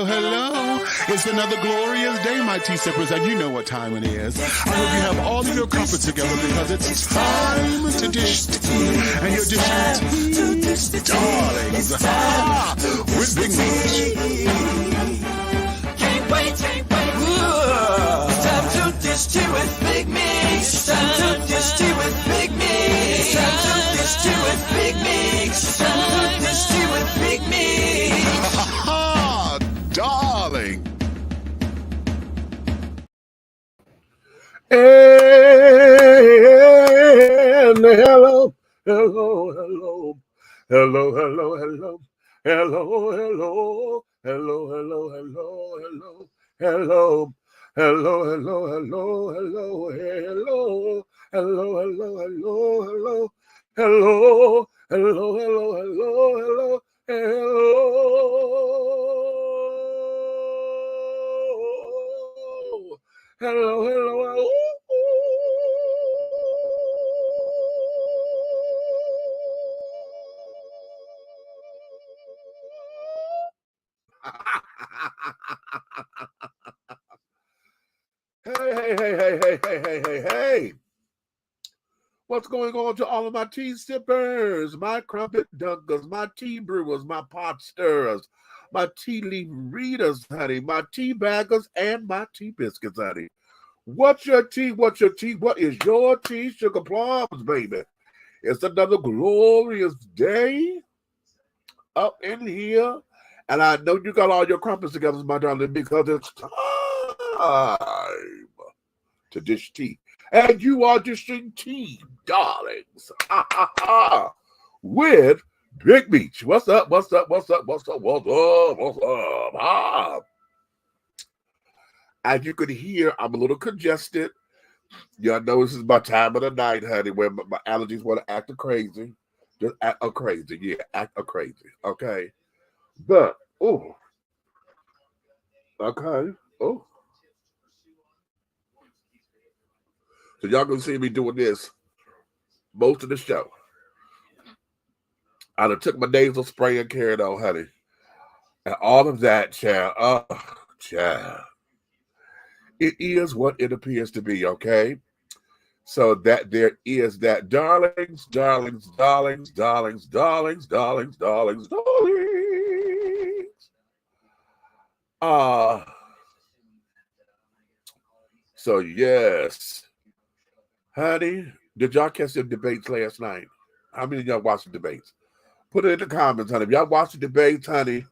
hello. It's another glorious day, my tea sippers, and you know what time it is. I hope you have all of your crumpets together because it's time to dish tea. And you're dishing tea, darlings, with Big Meat. Can't wait. It's time to dish tea with Big Meat. It's time to dish tea with Big Meat. It's time to dish tea with Big Meat. It's time to dish tea with Big Meat. Darling. And hello. Hey. What's going on to all of my tea sippers, my crumpet dunkers, my tea brewers, my pot stirrers, my tea leaf readers, honey, my tea baggers, and my tea biscuits, honey. What's your tea? What is your tea? Sugar plums, baby. It's another glorious day up in here. And I know you got all your crumpets together, my darling, because it's time to dish tea. And you are dishing tea, darlings, with Big Meat. What's up? As you can hear, I'm a little congested. Y'all know this is my time of the night, honey, where my allergies want to act crazy. Just act crazy. Yeah, act crazy. Okay. But, oh. Okay. Oh. So y'all gonna see me doing this most of the show. I done took my nasal spray and carried on, honey. And all of that, child. Oh, child. It is what it appears to be, okay? So that there is that, darlings. So yes. Honey, did y'all catch the debates last night? How many of y'all watched the debates? Put it in the comments, honey. If y'all watched the debates, honey,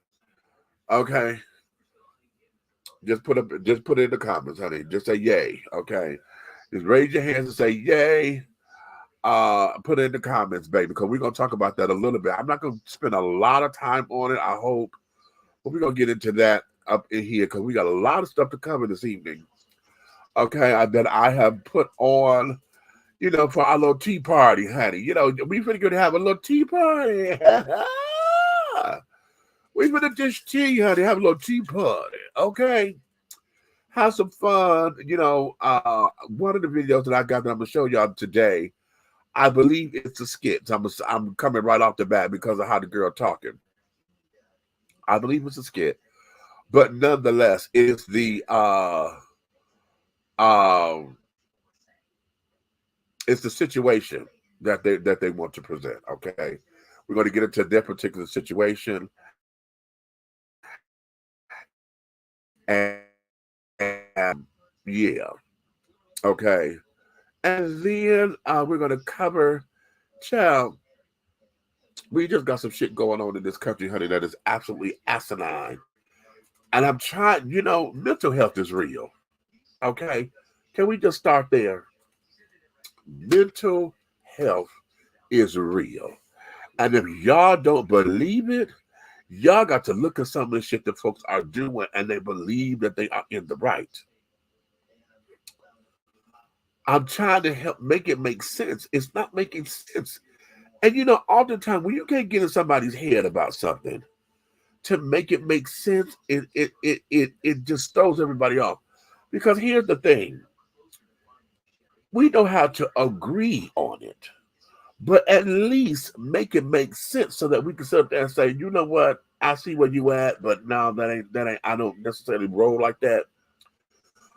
okay. Just put it in the comments, honey. Just say yay, okay. Just raise your hands and say yay. Put it in the comments, baby, because we're gonna talk about that a little bit. I'm not gonna spend a lot of time on it, I hope, but we're gonna get into that up in here because we got a lot of stuff to cover this evening. Okay, that I have put on, you know, for our little tea party, honey. You know, we finna go to have a little tea party. We finna dish tea, honey, have a little tea party, okay? Have some fun. You know, one of the videos that I got that I'm gonna show y'all today, I believe it's a skit. I'm coming right off the bat because of how the girl talking. I believe it's a skit, but nonetheless, it's the it's the situation that they want to present. Okay, we're going to get into their particular situation, and yeah, okay, and then we're going to cover, child. We just got some shit going on in this country, honey, that is absolutely asinine, and I'm trying. You know, mental health is real. Okay, can we just start there? Mental health is real. And if y'all don't believe it, y'all got to look at some of the shit that folks are doing and they believe that they are in the right. I'm trying to help make it make sense. It's not making sense. And you know, oftentimes when you can't get in somebody's head about something to make it make sense, it just throws everybody off. Because here's the thing. We know how to agree on it, but at least make it make sense so that we can sit up there and say, you know what? I see where you at, but no, that ain't. I don't necessarily roll like that.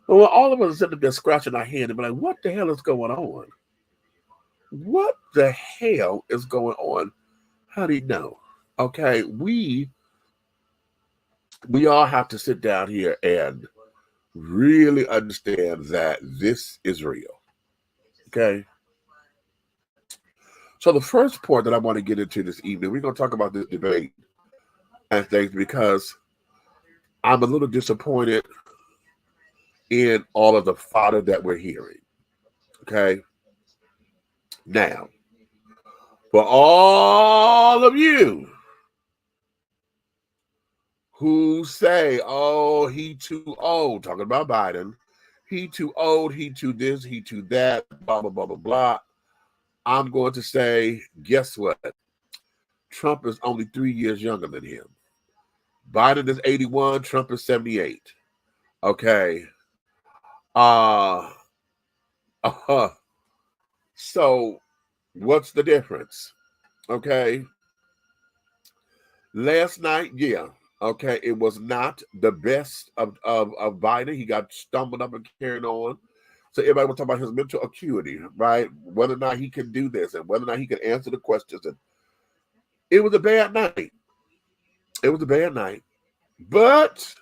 But when all of us are sitting there scratching our head and be like, what the hell is going on? What the hell is going on? How do you know? Okay, we all have to sit down here and really understand that this is real. Okay. So the first point that I want to get into this evening, we're going to talk about this debate and things because I'm a little disappointed in all of the fodder that we're hearing. Okay. Now, for all of you who say, oh, he too old, talking about Biden, he too old, he too this, he too that, blah, blah, blah, blah, blah. I'm going to say, guess what? Trump is only 3 years younger than him. Biden is 81, Trump is 78. Okay. So what's the difference? Okay. Last night, yeah. Okay, it was not the best of Biden. He got stumbled up and carried on. So everybody was talking about his mental acuity, right? Whether or not he can do this and whether or not he can answer the questions. And it was a bad night. It was a bad night. But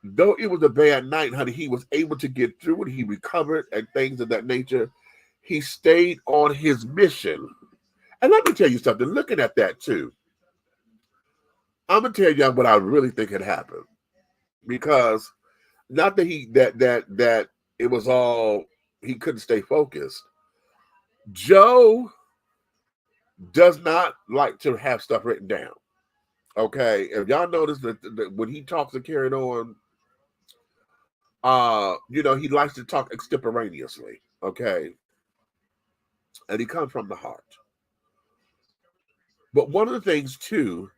though it was a bad night, honey, he was able to get through it. He recovered and things of that nature. He stayed on his mission. And let me tell you something, looking at that too, I'm gonna tell you what I really think had happened. Because not that that it was all he couldn't stay focused. Joe does not like to have stuff written down. Okay, if y'all notice that when he talks and carrying on, he likes to talk extemporaneously. Okay, and he comes from the heart. But one of the things too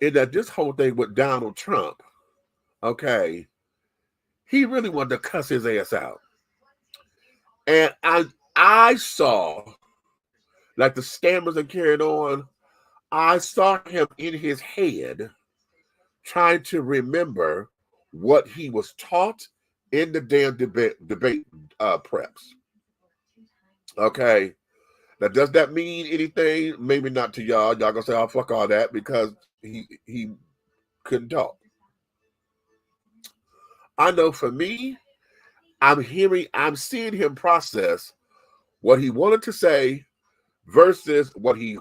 is that this whole thing with Donald Trump, okay, he really wanted to cuss his ass out, and I saw like the scammers and carried on. I saw him in his head trying to remember what he was taught in the damn debate preps. Okay. Now, does that mean anything? Maybe not to y'all. Y'all gonna say, "Oh, fuck all that," because he couldn't talk. I know for me, I'm seeing him process what he wanted to say versus what he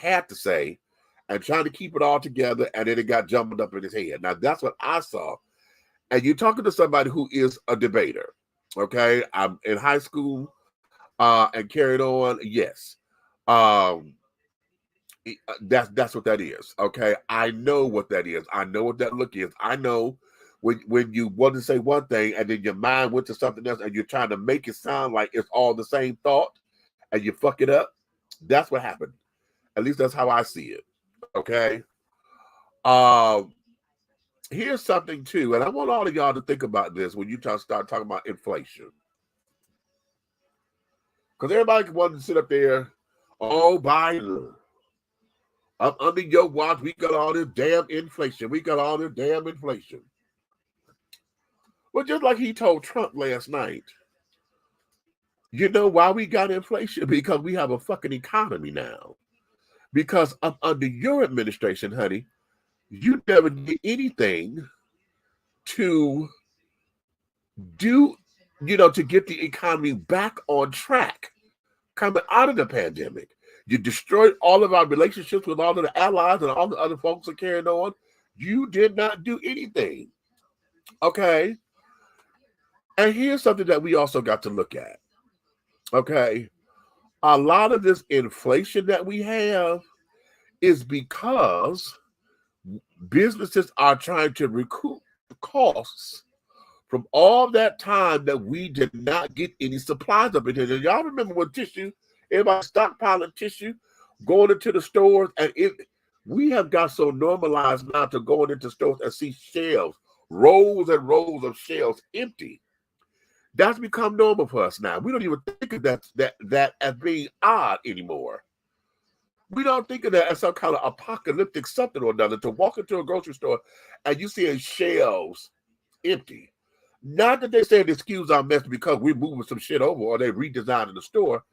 had to say, and trying to keep it all together, and then it got jumbled up in his head. Now that's what I saw. And you're talking to somebody who is a debater. Okay, I'm in high school and carried on. Yes, that's what that is. Okay, I know what that is. I know what that look is. I know when you want to say one thing and then your mind went to something else, and you're trying to make it sound like it's all the same thought, and you fuck it up. That's what happened. At least that's how I see it. Okay. Here's something too, and I want all of y'all to think about this when you start talking about inflation. Because everybody wants to sit up there, oh, Biden, under your watch, we got all this damn inflation. We got all this damn inflation. Well, just like he told Trump last night, you know why we got inflation? Because we have a fucking economy now. Because under your administration, honey, you never did anything to do, to get the economy back on track coming out of the pandemic. You destroyed all of our relationships with all of the allies and all the other folks that carrying on. You did not do anything. Okay. And here's something that we also got to look at. Okay. A lot of this inflation that we have is because businesses are trying to recoup the costs from all that time that we did not get any supplies up in here. Y'all remember when tissue, everybody stockpiling tissue, going into the stores, and we have got so normalized now to going into stores and see shelves, rows and rows of shelves empty. That's become normal for us now. We don't even think of that as being odd anymore. We don't think of that as some kind of apocalyptic something or another. To walk into a grocery store and you see shelves empty. Not that they say the SKUs are messed because we're moving some shit over or they redesigning the store.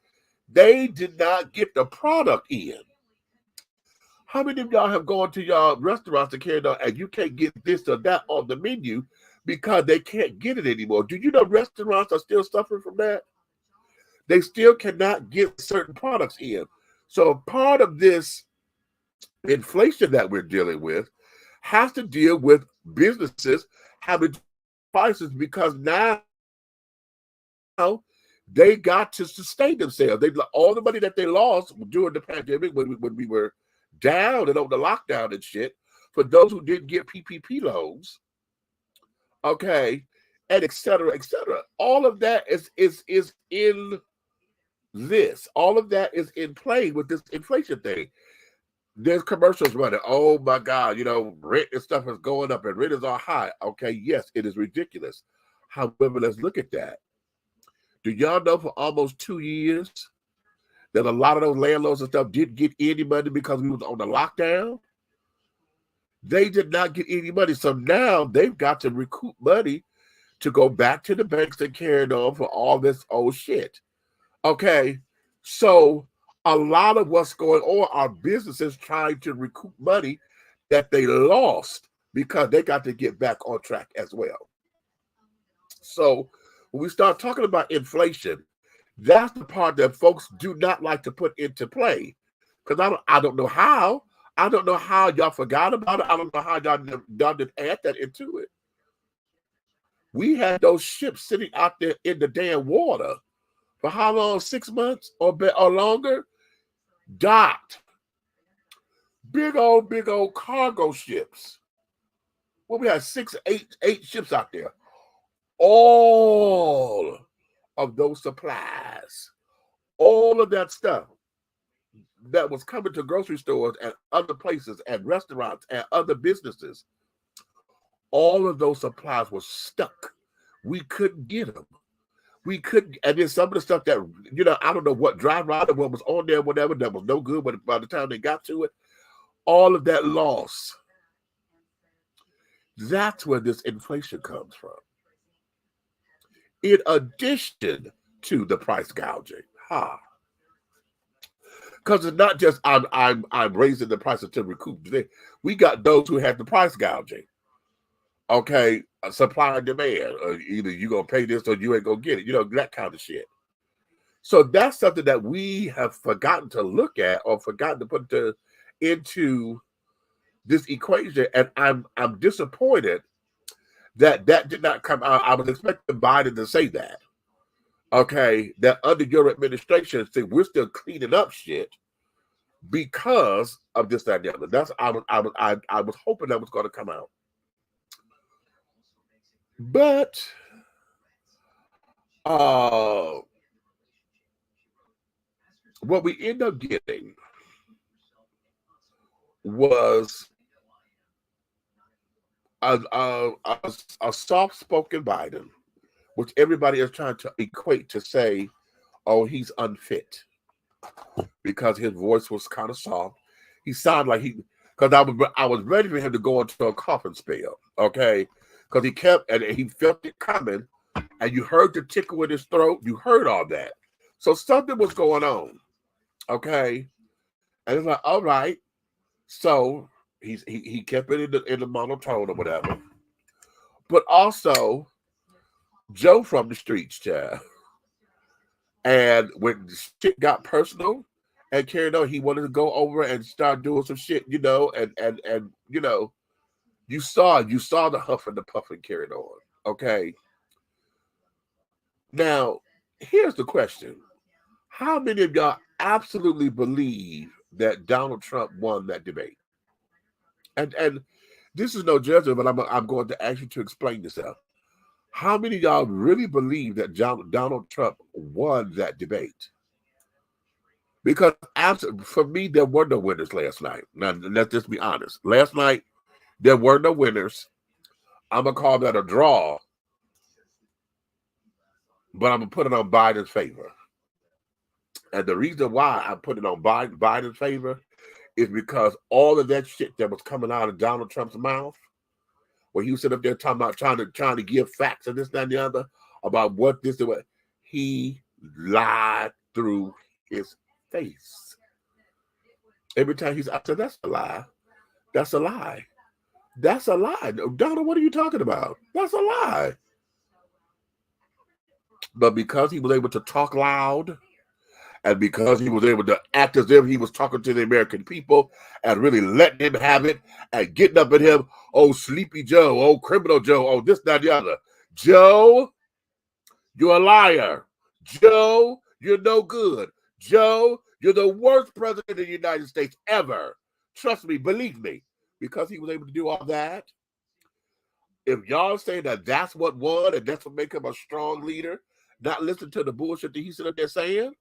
They did not get the product in. How many of y'all have gone to y'all restaurants and carried on and you can't get this or that on the menu because they can't get it anymore? Do you know restaurants are still suffering from that? They still cannot get certain products in. So part of this inflation that we're dealing with has to deal with businesses having prices because now they got to sustain themselves. All the money that they lost during the pandemic when we were down and on the lockdown and shit, for those who didn't get PPP loans, okay, and et cetera, et cetera. All of that is in this. All of that is in play with this inflation thing. There's commercials running. Oh my God, rent and stuff is going up and rent are high. Okay, yes, it is ridiculous. However, let's look at that. Do y'all know for almost 2 years that a lot of those landlords and stuff didn't get any money because we was on the lockdown? They did not get any money. So now they've got to recoup money to go back to the banks and carry it on for all this old shit. Okay, so a lot of what's going on are businesses trying to recoup money that they lost because they got to get back on track as well. So when we start talking about inflation, that's the part that folks do not like to put into play. Because I don't know how. I don't know how y'all forgot about it. I don't know how y'all didn't add that into it. We had those ships sitting out there in the damn water for how long? 6 months or longer? Docked. Big old cargo ships. Well, we had 8 ships out there. All of those supplies, all of that stuff that was coming to grocery stores and other places and restaurants and other businesses, all of those supplies were stuck. We couldn't get them. We couldn't, and then some of the stuff that, I don't know what dry rot, what was on there, whatever, that was no good, but by the time they got to it, all of that loss. That's where this inflation comes from. In addition to the price gouging, because it's not just I'm raising the prices to recoup. We got those who have the price gouging. Okay, supply and demand. Either you're gonna pay this or you ain't gonna get it. That kind of shit. So that's something that we have forgotten to look at or forgotten to put into this equation, and I'm disappointed that did not come out. I was expecting Biden to say that. Okay, that under your administration, we're still cleaning up shit because of this, that, and the other. That's I was hoping that was going to come out, but what we end up getting was a soft-spoken Biden, which everybody is trying to equate to say, oh, he's unfit because his voice was kind of soft. He sounded like because I was ready for him to go into a coughing spell, okay? Because he kept, and he felt it coming, and you heard the tickle in his throat. You heard all that. So something was going on, okay? And it's like, all right. So he kept it in the monotone or whatever. But also, Joe from the streets, child. And when shit got personal and carried on, he wanted to go over and start doing some shit, and you saw the huff and the puffing carried on. Okay. Now, here's the question. How many of y'all absolutely believe that Donald Trump won that debate? And this is no judgment, but I'm going to ask you to explain yourself. How many of y'all really believe that Donald Trump won that debate? Because for me, there were no winners last night. Now, let's just be honest. Last night, there were no winners. I'm going to call that a draw, but I'm going to put it on Biden's favor. And the reason why I put it on Biden's favor is because all of that shit that was coming out of Donald Trump's mouth, where he was sitting up there talking about trying to give facts and this, that, and the other about what this and what, he lied through his face. Every time I said, that's a lie. That's a lie. That's a lie. Donald, what are you talking about? That's a lie. But because he was able to talk loud, and because he was able to act as if he was talking to the American people and really letting him have it and getting up at him, oh, Sleepy Joe, oh, Criminal Joe, oh, this, that, the other. Joe, you're a liar. Joe, you're no good. Joe, you're the worst president of the United States ever. Trust me, believe me. Because he was able to do all that, if y'all say that that's what won and that's what make him a strong leader, not listen to the bullshit that he's sitting up there saying,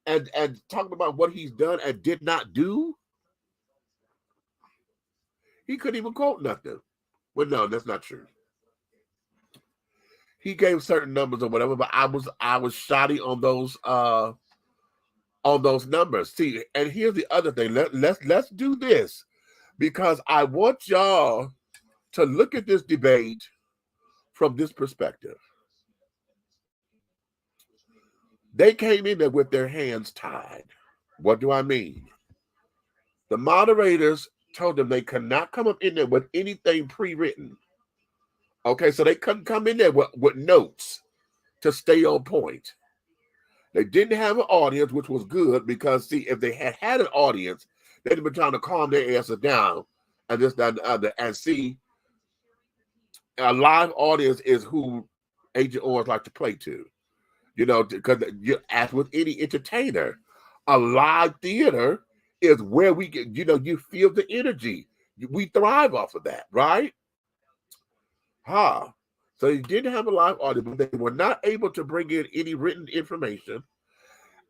and talking about what he's done and did not do, he couldn't even quote nothing. Well, no, that's not true. He gave certain numbers or whatever, but I was shoddy on those numbers. See, and here's the other thing. Let's do this, because I want y'all to look at this debate from this perspective. They came in there with their hands tied. What do I mean? The moderators told them they could not come up in there with anything pre-written. Okay, so they couldn't come in there with notes to stay on point. They didn't have an audience, which was good, because, see, if they had an audience, they'd have been trying to calm their asses down and this, that, and the other. And see, a live audience is who Agent Orange like to play to. You know, because as with any entertainer, a live theater is where we get, you know, you feel the energy. We thrive off of that, right? So they didn't have a live audience, but they were not able to bring in any written information.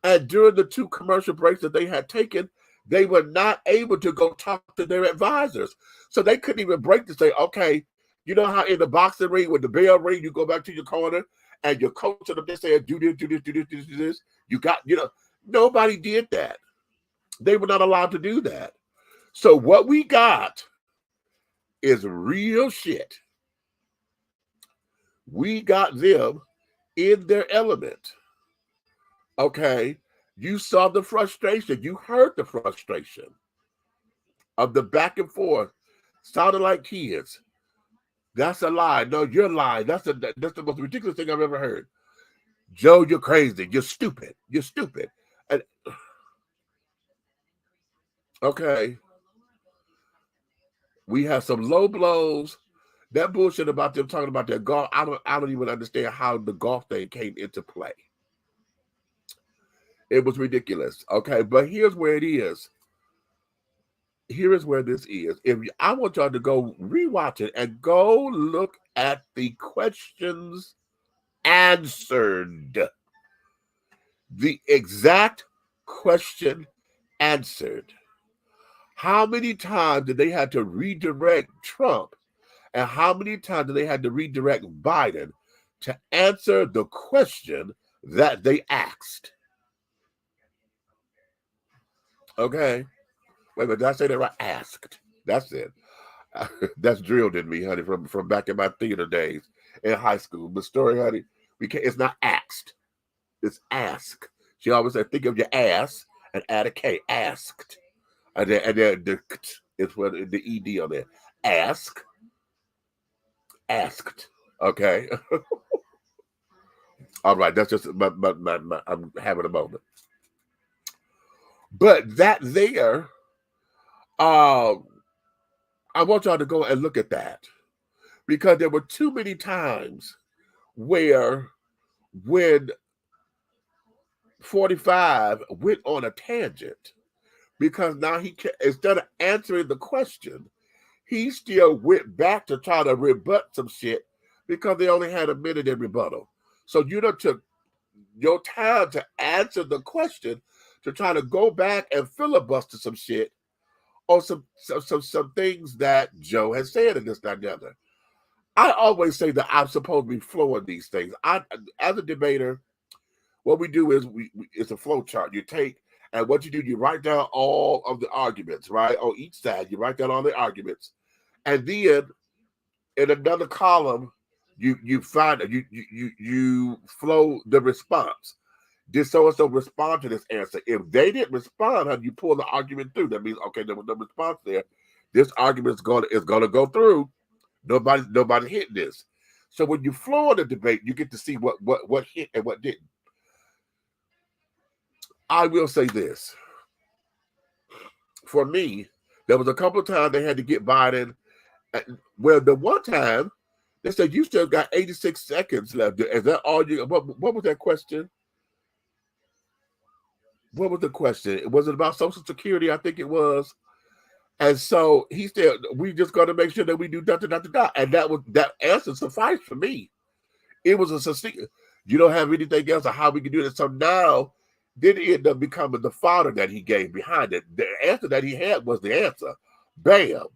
And during the 2 commercial breaks that they had taken, they were not able to go talk to their advisors. So they couldn't even break to say, okay, you know how in the boxing ring, with the bell ring, you go back to your corner and your coach and they say, do this, do this, do this, do this, do this. You got, you know, nobody did that. They were not allowed to do that. So what we got is real shit. We got them in their element. Okay. You saw the frustration. You heard the frustration of the back and forth. Sounded like kids. That's a lie. No, you're lying. That's the most ridiculous thing I've ever heard. Joe, you're crazy. You're stupid. You're stupid. And, okay. We have some low blows. That bullshit about them talking about their golf, I don't even understand how the golf thing came into play. It was ridiculous. Okay, but here's where it is. Here is where this is. I want y'all to go rewatch it and go look at the questions answered. The exact question answered. How many times did they have to redirect Trump, and how many times did they have to redirect Biden to answer the question that they asked? Okay. Wait a minute, did I say that right? Asked. That's it. That's drilled in me, honey, from back in my theater days in high school. The story, honey, it's not asked. It's ask. She always said, think of your ass and add a K. Asked. And then it's what the ED on there. Ask. Asked. Okay. All right. That's just I'm having a moment. But that there, I want y'all to go and look at that, because there were too many times where when 45 went on a tangent, because now instead of answering the question, he still went back to try to rebut some shit because they only had a minute in rebuttal. So you done took your time to answer the question to try to go back and filibuster some shit or some things that Joe has said in this, that, and the other. I always say that I'm supposed to be flowing these things. As a debater, what we do is it's a flow chart. You take And what you do, you write down all of the arguments, right? On each side, you write down all the arguments. And then in another column, you find you flow the response. Did so-and-so respond to this answer? If they didn't respond, how you pull the argument through? That means, okay, there was no response there. This argument is gonna go through. Nobody hit this. So when you flow the debate, you get to see what hit and what didn't. I will say this. For me, there was a couple of times they had to get Biden. Well, the one time they said you still got 86 seconds left. Is that all you? What was that question? What was the question? Was it about Social Security? I think it was. And so he said, we just got to make sure that we do da. And that answer sufficed for me. It was a succinct, you don't have anything else on how we can do this. So now, then it ended up becoming the fodder that he gave behind it. The answer that he had was the answer. Bam.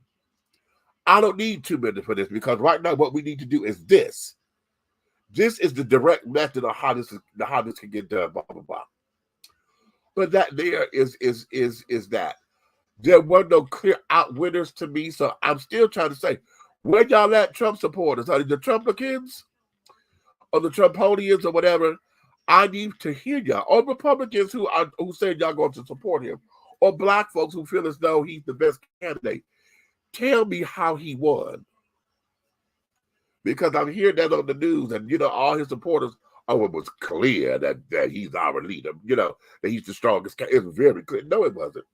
I don't need 2 minutes for this because right now what we need to do is this. This is the direct method of how this can get done, blah, blah, blah. But that there is that. There were no clear outwinners to me, so I'm still trying to say, where y'all at, Trump supporters? Are the Trumplicans or the Trumponians or whatever? I need to hear y'all. Or Republicans who said y'all going to support him, or black folks who feel as though he's the best candidate. Tell me how he won. Because I'm hearing that on the news, and all his supporters, it was clear that he's our leader, that he's the strongest. It was very clear. No, it wasn't.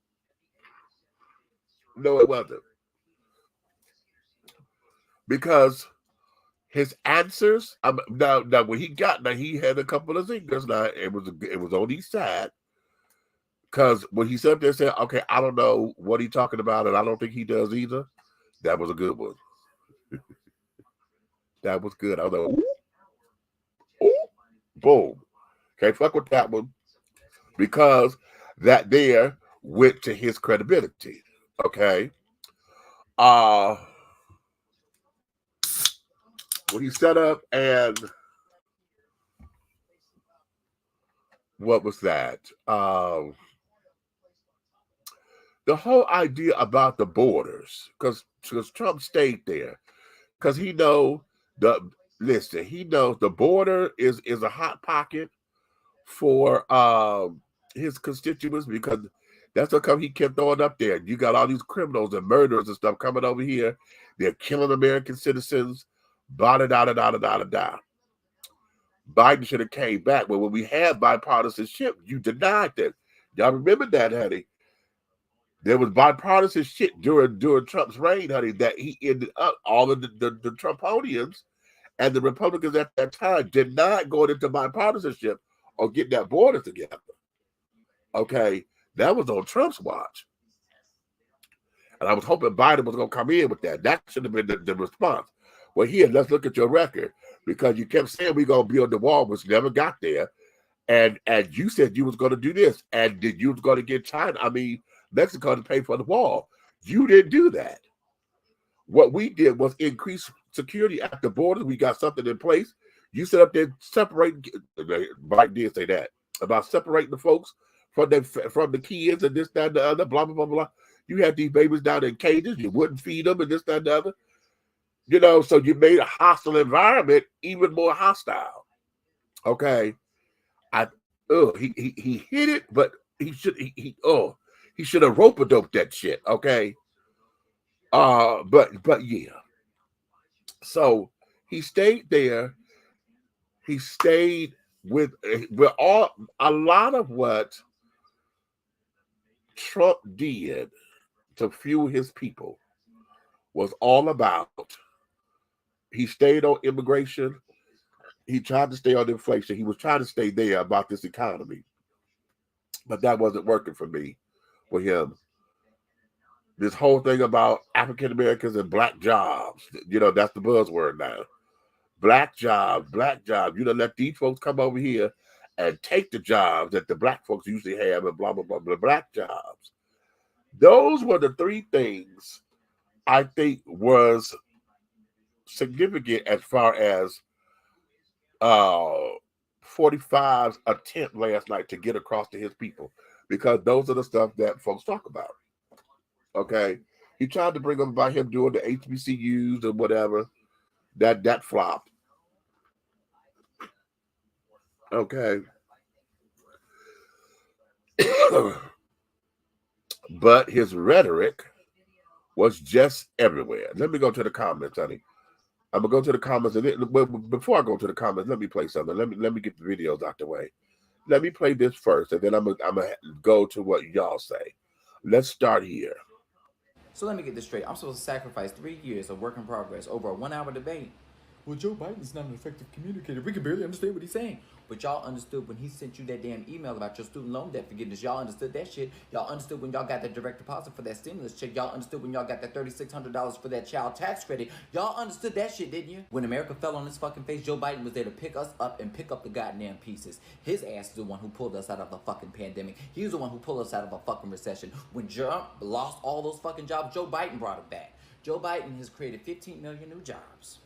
No, it wasn't. Because his answers, now when he had a couple of zingers. Now it was on each side. Because when he sat there and said, okay, I don't know what he's talking about, and I don't think he does either, that was a good one. That was good. I was like, ooh, boom. Can't fuck with that one. Because that there went to his credibility. Okay. When he set up and what was that? The whole idea about the borders, because Trump stayed there, because he knows the border is a hot pocket for his constituents, because that's what he kept throwing up there. You got all these criminals and murderers and stuff coming over here. They're killing American citizens. Biden should have came back. But when we had bipartisanship, you denied that. Y'all remember that, honey? There was bipartisanship during Trump's reign, honey, that he ended up, all of the Trumponians and the Republicans at that time did not go into bipartisanship or get that border together. Okay? That was on Trump's watch. And I was hoping Biden was going to come in with that. That should have been the response. Well, here, let's look at your record. Because you kept saying we're going to build the wall, which never got there. And you said you was going to do this. And you was going to get Mexico to pay for the wall. You didn't do that. What we did was increase security at the border. We got something in place. You set up there separating. Mike did say that about separating the folks from the kids and this, that, and the other, blah, blah, blah, blah. You had these babies down in cages. You wouldn't feed them and this, that, and the other. So you made a hostile environment even more hostile. Okay. He hit it, but he should have rope-a-doped that shit. Okay. But yeah. So he stayed there. He stayed with a lot of what Trump did to fuel his people was all about. He stayed on immigration. He tried to stay on inflation. He was trying to stay there about this economy. But that wasn't working for me, for him. This whole thing about African Americans and black jobs, that's the buzzword now. Black jobs. Let these folks come over here and take the jobs that the black folks usually have and blah, blah, blah, blah, black jobs. Those were the three things I think was significant as far as 45's attempt last night to get across to his people. because those are the stuff that folks talk about. Okay. He tried to bring up about him doing the HBCUs or whatever. That flopped. Okay. But his rhetoric was just everywhere. Let me go to the comments, honey. I'm gonna go to the comments, and before I go to the comments, let me play something. Let me get the videos out the way. Let me play this first, and then I'm gonna go to what y'all say. Let's start here. So let me get this straight. I'm supposed to sacrifice 3 years of work in progress over a 1 hour debate. Well, Joe Biden's not an effective communicator. We can barely understand what he's saying. But y'all understood when he sent you that damn email about your student loan debt forgiveness. Y'all understood that shit. Y'all understood when y'all got that direct deposit for that stimulus check. Y'all understood when y'all got that $3,600 for that child tax credit. Y'all understood that shit, didn't you? When America fell on its fucking face, Joe Biden was there to pick us up and pick up the goddamn pieces. His ass is the one who pulled us out of the fucking pandemic. He was the one who pulled us out of a fucking recession. When Trump lost all those fucking jobs, Joe Biden brought it back. Joe Biden has created 15 million new jobs.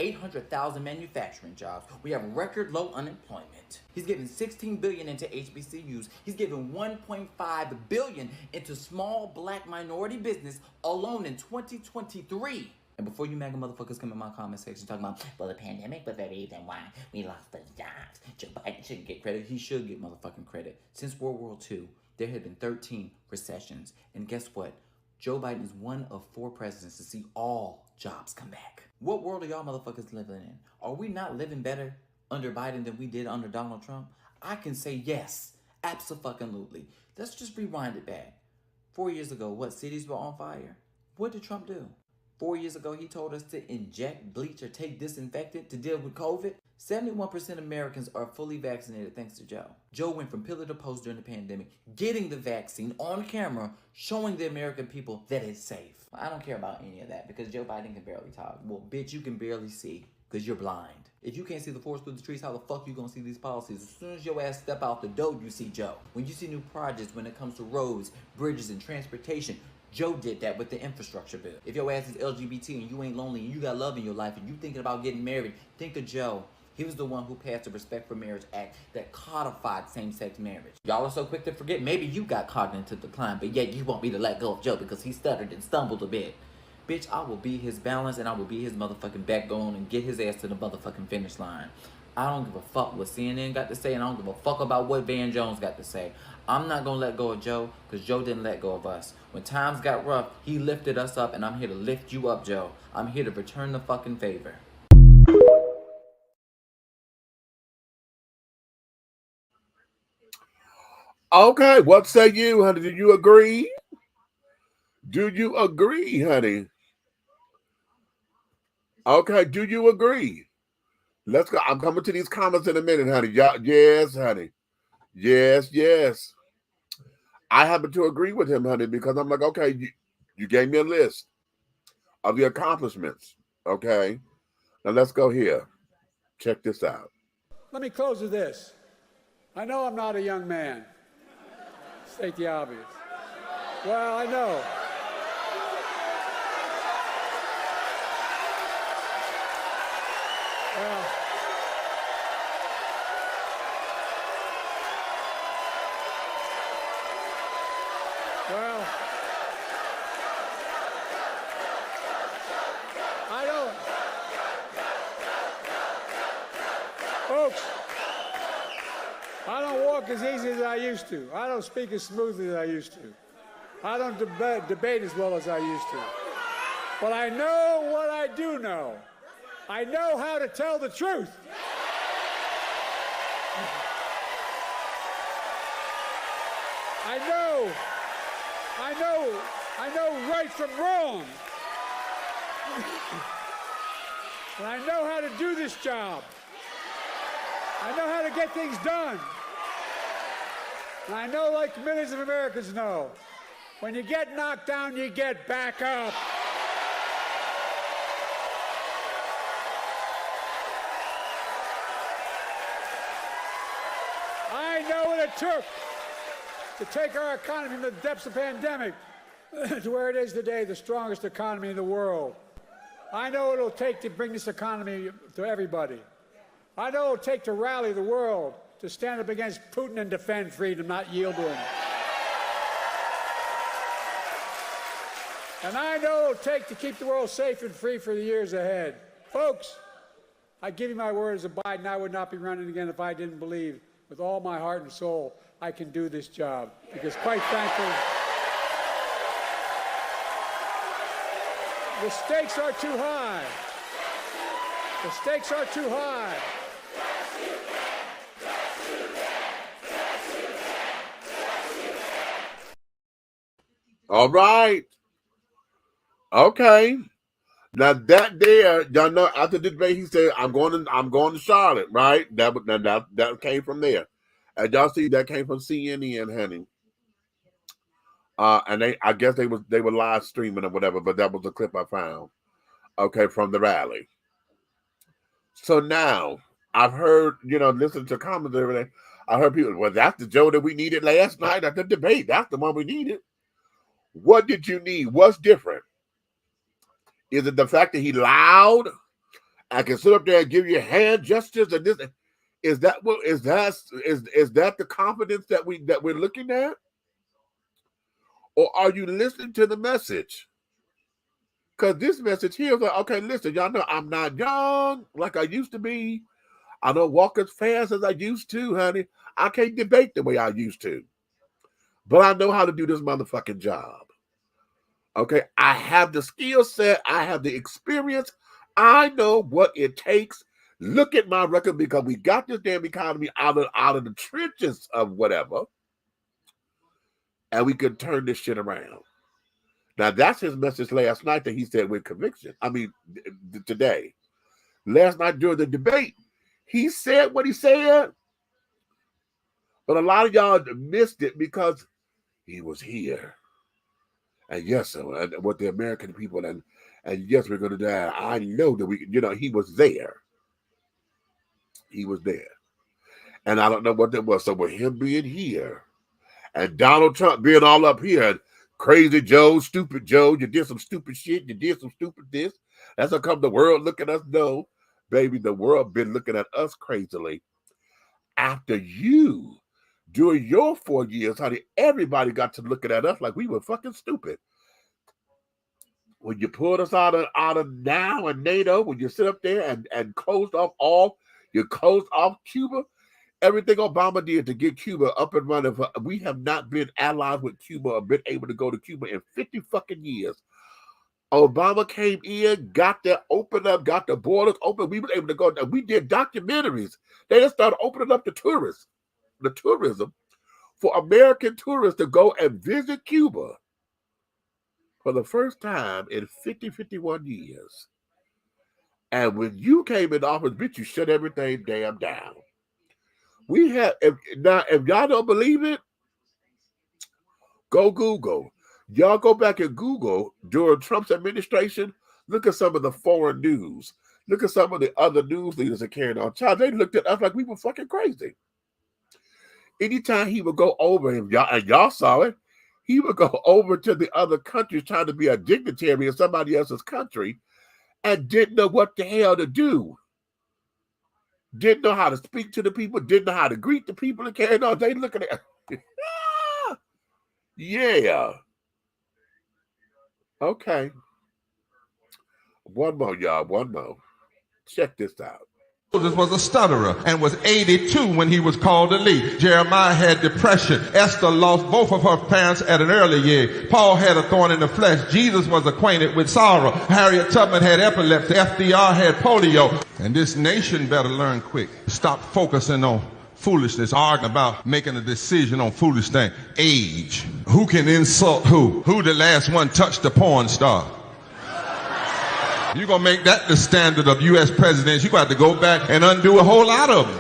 800,000 manufacturing jobs. We have record low unemployment. He's giving $16 billion into HBCUs. He's giving $1.5 billion into small black minority business alone in 2023. And before you MAGA motherfuckers come in my comment section talking about, well, the pandemic was the reason why we lost those jobs. Joe Biden shouldn't get credit. He should get motherfucking credit. Since World War II, there have been 13 recessions. And guess what? Joe Biden is one of 4 presidents to see all jobs come back. What world are y'all motherfuckers living in? Are we not living better under Biden than we did under Donald Trump? I can say yes, abso-fucking-lutely. Let's just rewind it back. 4 years ago, what, cities were on fire? What did Trump do? 4 years ago, he told us to inject bleach or take disinfectant to deal with COVID. 71% of Americans are fully vaccinated thanks to Joe. Joe went from pillar to post during the pandemic, getting the vaccine on camera, showing the American people that it's safe. I don't care about any of that because Joe Biden can barely talk. Well, bitch, you can barely see because you're blind. If you can't see the forest through the trees, how the fuck you gonna see these policies? As soon as your ass step out the door, you see Joe. When you see new projects when it comes to roads, bridges, and transportation, Joe did that with the infrastructure bill. If your ass is LGBT and you ain't lonely and you got love in your life and you thinking about getting married, think of Joe. He was the one who passed the Respect for Marriage Act that codified same-sex marriage. Y'all are so quick to forget. Maybe you got cognitive decline, but yet you want me to let go of Joe because he stuttered and stumbled a bit. Bitch, I will be his balance and I will be his motherfucking backbone and get his ass to the motherfucking finish line. I don't give a fuck what CNN got to say and I don't give a fuck about what Van Jones got to say. I'm not gonna let go of Joe because Joe didn't let go of us. When times got rough, he lifted us up and I'm here to lift you up, Joe. I'm here to return the fucking favor. Okay, what say you, honey? Do you agree? Do you agree, honey? Okay, do you agree? Let's go. I'm coming to these comments in a minute, honey. Yes, honey. Yes. I happen to agree with him, honey, because I'm like, okay, you gave me a list of the accomplishments. Okay, now let's go here. Check this out. Let me close with this. I know I'm not a young man. State the obvious. Well, I know. Well, I don't. Folks, I don't walk as easy as I used to. I don't speak as smoothly as I used to. I don't debate as well as I used to. But I know what I do know. I know how to tell the truth. I know right from wrong. And I know how to do this job. I know how to get things done. And I know, like millions of Americans know, when you get knocked down, you get back up. I know what it took to take our economy from the depths of the pandemic to where it is today, the strongest economy in the world. I know what it'll take to bring this economy to everybody. I know what it'll take to rally the world, to stand up against Putin and defend freedom, not yield to him. And I know it'll take to keep the world safe and free for the years ahead. Folks, I give you my word as a Biden, I would not be running again if I didn't believe with all my heart and soul I can do this job. Because quite frankly, the stakes are too high. The stakes are too high. All right. Okay. Now that there, y'all know after the debate, he said, I'm going to Charlotte, right? That came from there. And y'all see that came from CNN, honey. And I guess they were live streaming or whatever, but that was the clip I found. Okay, from the rally. So now I've heard, listen to comments and everything. I heard people, well, that's the Joe that we needed last night at the debate. That's the one we needed. What did you need? What's different? Is it the fact that he loud? I can sit up there and give you hand gestures and this. Is that the confidence that we're looking at? Or are you listening to the message? Because this message here is like, okay, listen, y'all know I'm not young like I used to be. I don't walk as fast as I used to, honey. I can't debate the way I used to. But I know how to do this motherfucking job. Okay, I have the skill set. I have the experience. I know what it takes. Look at my record because we got this damn economy out of the trenches of whatever. And we could turn this shit around. Now, that's his message last night that he said with conviction. I mean, today. Last night during the debate, he said what he said. But a lot of y'all missed it because he was here. And yes, and what the American people, and yes, we're going to die. I know that he was there. He was there. And I don't know what that was. So with him being here and Donald Trump being all up here, and crazy Joe, stupid Joe, you did some stupid shit, you did some stupid this. That's how come the world look at us. No, baby, the world been looking at us crazily. After you, during your 4 years, honey, everybody got to looking at us like we were fucking stupid. When you pulled us out of now and NATO, when you sit up there and closed off Cuba, everything Obama did to get Cuba up and running. We have not been allies with Cuba or been able to go to Cuba in 50 fucking years. Obama came in, got that opened up, got the borders open. We were able to go. We did documentaries. They just started opening up the tourism for American tourists to go and visit Cuba for the first time in 51 years. And when you came in office, bitch, you shut everything damn down. We have, if y'all don't believe it, go Google. Y'all go back and Google during Trump's administration. Look at some of the foreign news. Look at some of the other news leaders that carried on. Child, they looked at us like we were fucking crazy. Anytime he would go over, and y'all saw it, he would go over to the other countries trying to be a dignitary in somebody else's country and didn't know what the hell to do. Didn't know how to speak to the people, didn't know how to greet the people and carry on. They looking at yeah. Okay. One more, y'all. One more. Check this out. Moses was a stutterer and was 82 when he was called to lead. Jeremiah had depression. Esther lost both of her parents at an early age. Paul had a thorn in the flesh. Jesus was acquainted with sorrow. Harriet Tubman had epilepsy. FDR had polio. And this nation better learn quick. Stop focusing on foolishness, arguing about making a decision on foolish things. Age. Who can insult who? Who the last one touched the porn star? You're going to make that the standard of U.S. presidents. You're going to have to go back and undo a whole lot of them.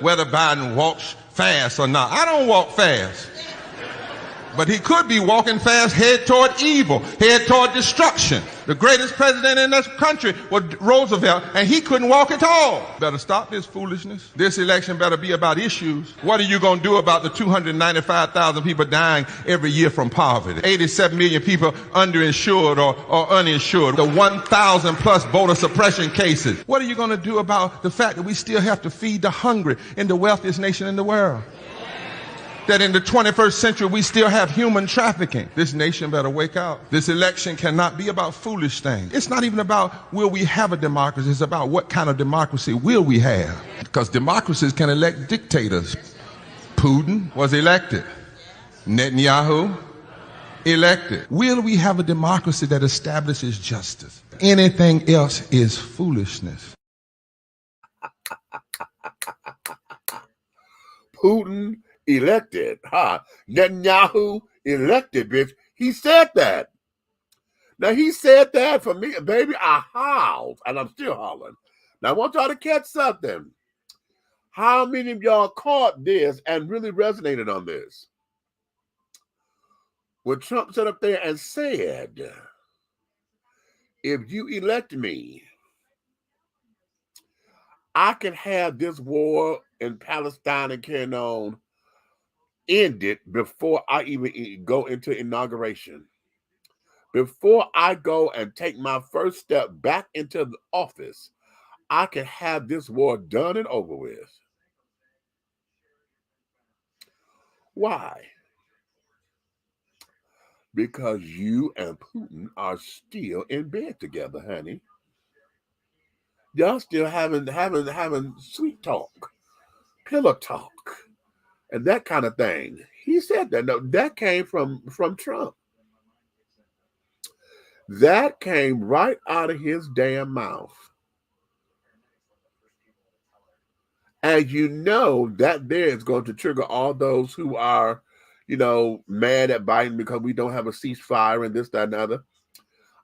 Whether Biden walks fast or not. I don't walk fast. But he could be walking fast, head toward evil, head toward destruction. The greatest president in this country was Roosevelt, and he couldn't walk at all. Better stop this foolishness. This election better be about issues. What are you going to do about the 295,000 people dying every year from poverty? 87 million people underinsured or uninsured. The 1,000 plus voter suppression cases. What are you going to do about the fact that we still have to feed the hungry in the wealthiest nation in the world? that in the 21st century we still have human trafficking. This nation better wake up. This election cannot be about foolish things. It's not even about will we have a democracy. It's about what kind of democracy will we have. Because democracies can elect dictators. Putin was elected. Netanyahu elected. Will we have a democracy that establishes justice? Anything else is foolishness. Putin elected, Netanyahu elected, bitch. He said that. Now, he said that for me, baby. I howled, and I'm still hollering. Now, I want y'all to catch something. How many of y'all caught this and really resonated on this? When Trump sat up there and said, if you elect me, I can have this war in Palestine and carrying on ended before I even go into inauguration. Before I go and take my first step back into the office, I can have this war done and over with. Why? Because you and Putin are still in bed together, honey. Y'all still having sweet talk, pillow talk, and that kind of thing. He said that. No, that came from Trump. That came right out of his damn mouth. And you know that there is going to trigger all those who are, mad at Biden because we don't have a ceasefire and this, that, and the other.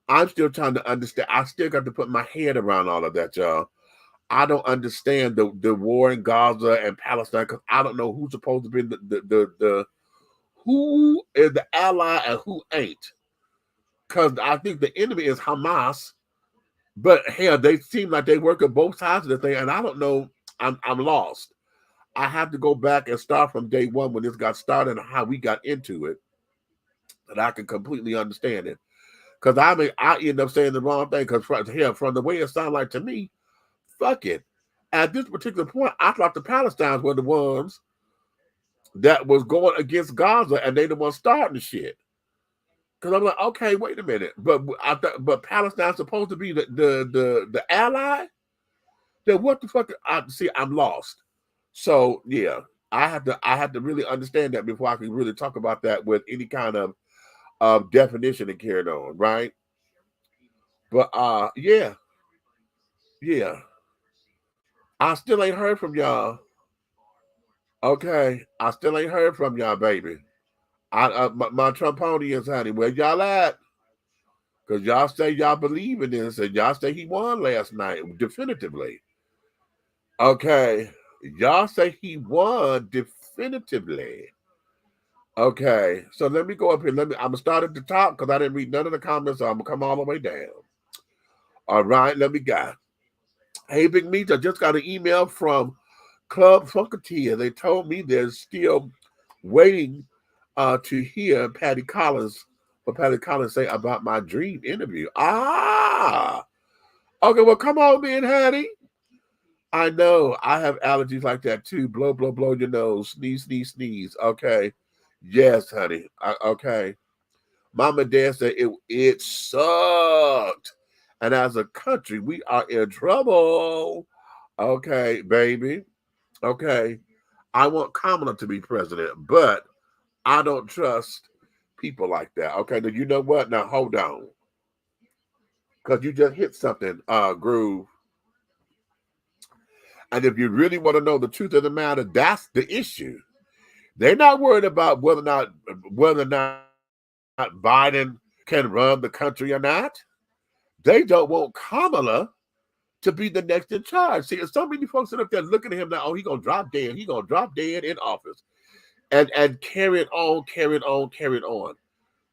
I'm still trying to understand. I still got to put my head around all of that, y'all. I don't understand the war in Gaza and Palestine because I don't know who's supposed to be the who is the ally and who ain't. Because I think the enemy is Hamas, but hell, they seem like they work at both sides of the thing, and I don't know. I'm lost. I have to go back and start from day one when this got started and how we got into it, that I can completely understand it. Because I end up saying the wrong thing. Because from the way it sounded like to me, fuck it. At this particular point, I thought the Palestinians were the ones that was going against Gaza, and they the ones starting the shit. Because I'm like, okay, wait a minute, but Palestine's supposed to be the ally. Then what the fuck? I'm lost. So yeah, I have to really understand that before I can really talk about that with any kind of definition and carried on, right? But yeah. I still ain't heard from y'all. Okay, I still ain't heard from y'all, baby. My Trumponians, honey, where y'all at? Because y'all say y'all believe in this, and y'all say he won last night definitively. Okay, y'all say he won definitively. Okay, so let me go up here. I'm gonna start at the top because I didn't read none of the comments, so I'm gonna come all the way down. All right, let me go. Hey, Big Meat, I just got an email from Club Funketeer. They told me they're still waiting to hear Patty Collins say about my dream interview. Okay, well, come on then, honey. I know I have allergies like that too. Blow, blow, blow your nose. Sneeze, sneeze, sneeze. Okay. Yes, honey. Okay. Mama and Dad said it sucked. And as a country, we are in trouble. Okay, baby. Okay. I want Kamala to be president, but I don't trust people like that. Okay, now you know what? Now hold on. Because you just hit something, Groove. And if you really want to know the truth of the matter, that's the issue. They're not worried about whether or not Biden can run the country or not. They don't want Kamala to be the next in charge. See, so many folks are up there looking at him now, he's going to drop dead. He's going to drop dead in office. And carry it on.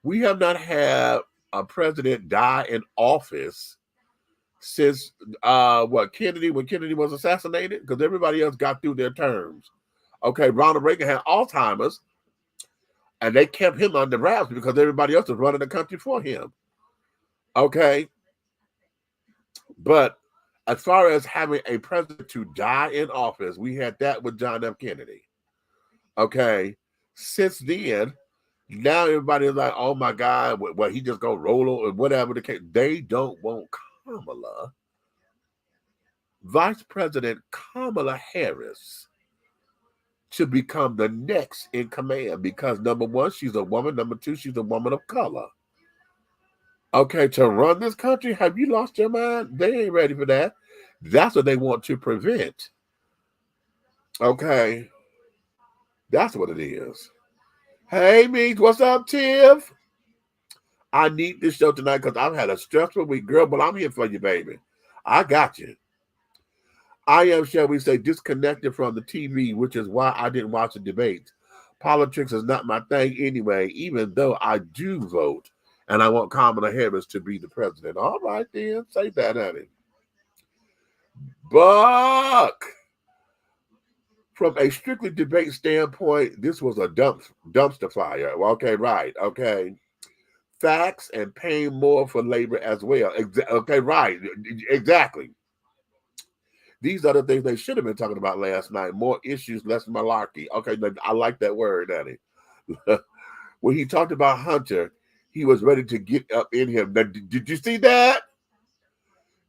We have not had a president die in office since when Kennedy was assassinated, because everybody else got through their terms. Okay, Ronald Reagan had Alzheimer's, and they kept him under wraps because everybody else was running the country for him. Okay, but as far as having a president to die in office, we had that with John F. Kennedy. Okay, since then, now everybody's like, oh my God, well, he just gonna roll over, whatever the case. They don't want Kamala, Vice President Kamala Harris, to become the next in command because number one, she's a woman. Number two, she's a woman of color. Okay, to run this country, have you lost your mind? They ain't ready for that. That's what they want to prevent. Okay, that's what it is. Hey, Meeks, what's up, Tiff? I need this show tonight because I've had a stressful week, girl, but I'm here for you, baby. I got you. I am, shall we say, disconnected from the TV, which is why I didn't watch the debates. Politics is not my thing anyway, even though I do vote, and I want Kamala Harris to be the president. All right, then. Say that, honey. Buck! From a strictly debate standpoint, this was a dumpster fire. Okay, right. Okay. Facts and paying more for labor as well. Okay, right. Exactly. These are the things they should have been talking about last night. More issues, less malarkey. Okay, I like that word, Danny. When he talked about Hunter, he was ready to get up in him. Now, did you see that?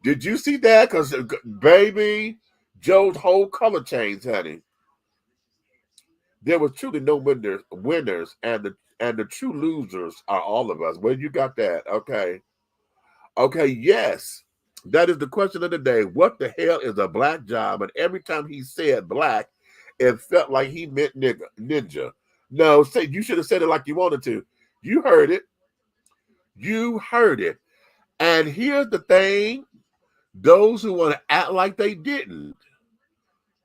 Did you see that? Because, baby, Joe's whole color changed, honey. There was truly no winners, and the true losers are all of us. Where you got that? Okay. Okay, yes. That is the question of the day. What the hell is a black job? And every time he said black, it felt like he meant ninja. No, you should have said it like you wanted to. You heard it. You heard it. And here's the thing. Those who want to act like they didn't,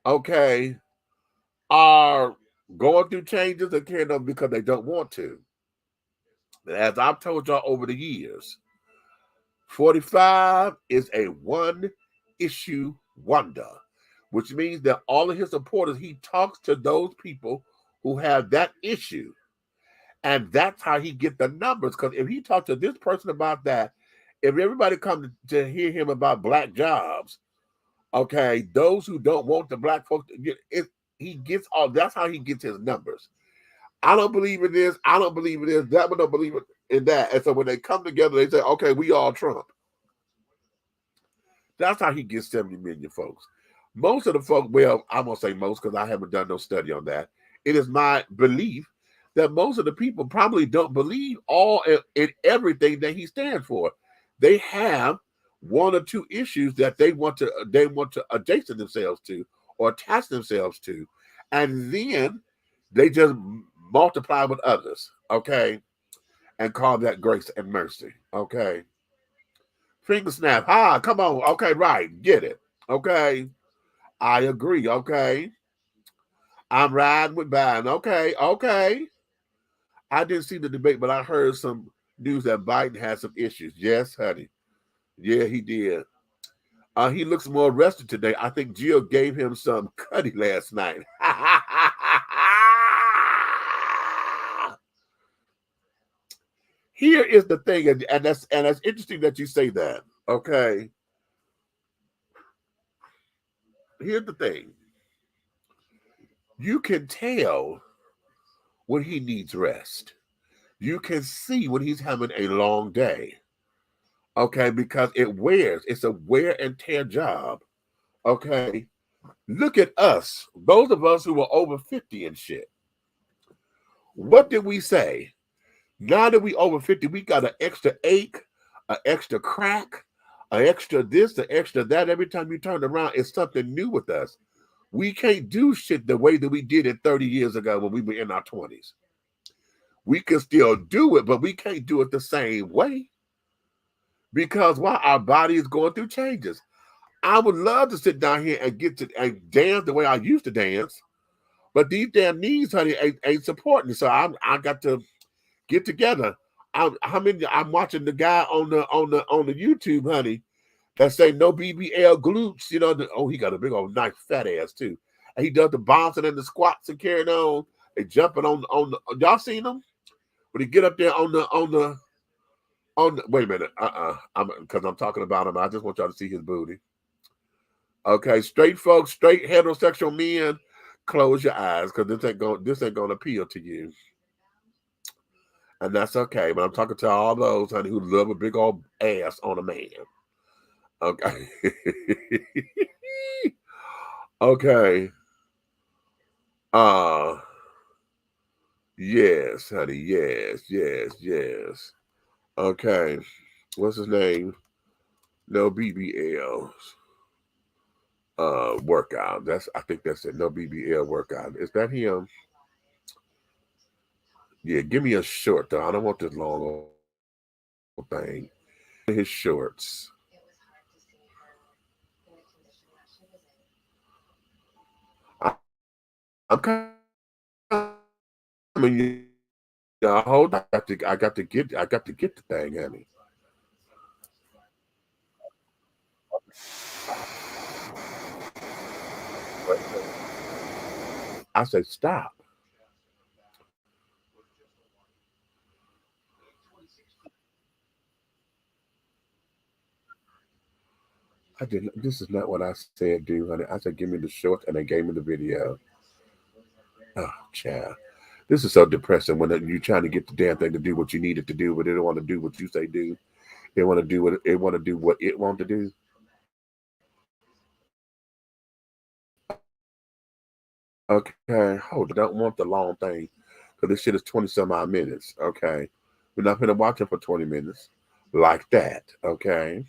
okay, are going through changes and carrying on because they don't want to. As I've told y'all over the years, 45 is a one-issue wonder, which means that all of his supporters, he talks to those people who have that issue. And that's how he gets the numbers. Because if he talks to this person about that, if everybody comes to hear him about black jobs, okay, those who don't want the black folks, he gets all, that's how he gets his numbers. I don't believe in this. I don't believe in this. That one don't believe in that. And so when they come together, they say, okay, we all Trump. That's how he gets 70 million folks. Most of the folks, well, I'm going to say most because I haven't done no study on that. It is my belief that most of the people probably don't believe all in everything that he stands for. They have one or two issues that they want to adjacent themselves to or attach themselves to. And then they just multiply with others, okay, and call that grace and mercy, okay. Finger snap, come on, okay, right, get it, okay. I agree, okay. I'm riding with Biden, okay. I didn't see the debate, but I heard some news that Biden had some issues. Yes, honey. Yeah, he did. He looks more rested today. I think Jill gave him some cutty last night. Here is the thing, and that's interesting that you say that. Okay. Here's the thing. You can tell when he needs rest. You can see when he's having a long day. Okay, because it's a wear and tear job. Okay. Look at us, those of us who were over 50 and shit. What did we say? Now that we over 50, we got an extra ache, an extra crack, an extra this, an extra that. Every time you turn around, it's something new with us. We can't do shit the way that we did it 30 years ago when we were in our 20s. We can still do it, but we can't do it the same way. Because while our body is going through changes. I would love to sit down here and get to and dance the way I used to dance, but these damn knees, honey, ain't supporting. So I got to get together. I'm watching the guy on the YouTube, honey, that say no BBL glutes. You know, he got a big old nice fat ass too, and he does the bouncing and the squats and carrying on. They jumping on the. Y'all seen him? When he get up there on the. Wait a minute, because I'm talking about him. I just want y'all to see his booty. Okay, straight folks, straight heterosexual men, close your eyes because this ain't gonna appeal to you. And that's okay. But I'm talking to all those, honey, who love a big old ass on a man. Okay. Okay. Yes, honey. Yes. Okay. What's his name? No BBLs. Workout. I think that's it. No BBL workout. Is that him? Yeah, give me a short though. I don't want this long old thing. His shorts. I'm kind of, I mean, hold on. I got to get the thing, honey. I say stop. I didn't. This is not what I said, dude, honey. I said give me the shorts, and they gave me the video. Oh, child. This is so depressing when you're trying to get the damn thing to do what you need it to do, but they don't want to do what you say do. They want to do what it want to do. Okay, hold on. I don't want the long thing because this shit is 20 some odd minutes. Okay, we're not gonna watch it for 20 minutes like that. Okay,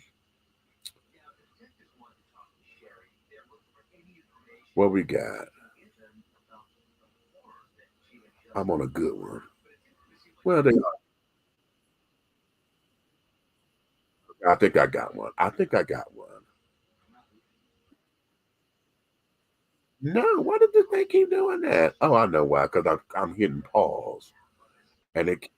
what we got? I'm on a good one. Well, I think I got one. I think I got one. No, why did this thing keep doing that? Oh, I know why. Because I'm hitting pause, and it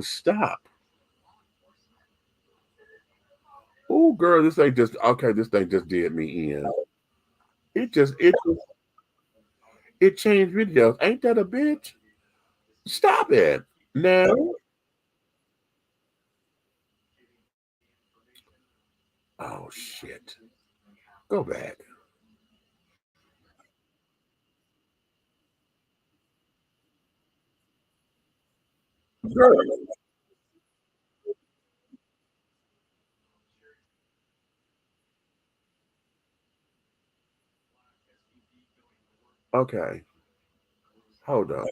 stop. Oh, girl, this ain't just okay. This thing just did me in. It changed videos. Ain't that a bitch? Stop it. No. Oh shit. Go back. Girl. Okay. Hold on.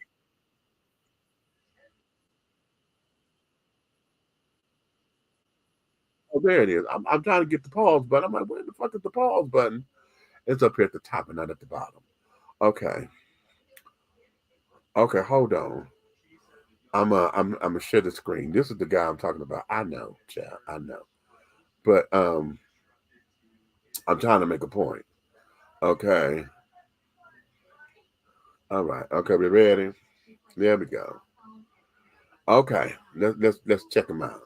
Oh, there it is. I'm trying to get the pause button. I'm like, where the fuck is the pause button? It's up here at the top and not at the bottom. Okay. Okay, hold on. I'm gonna share the screen. This is the guy I'm talking about. I know, child. I know. But I'm trying to make a point. Okay. All right. Okay, we ready? There we go. Okay. Let's check him out.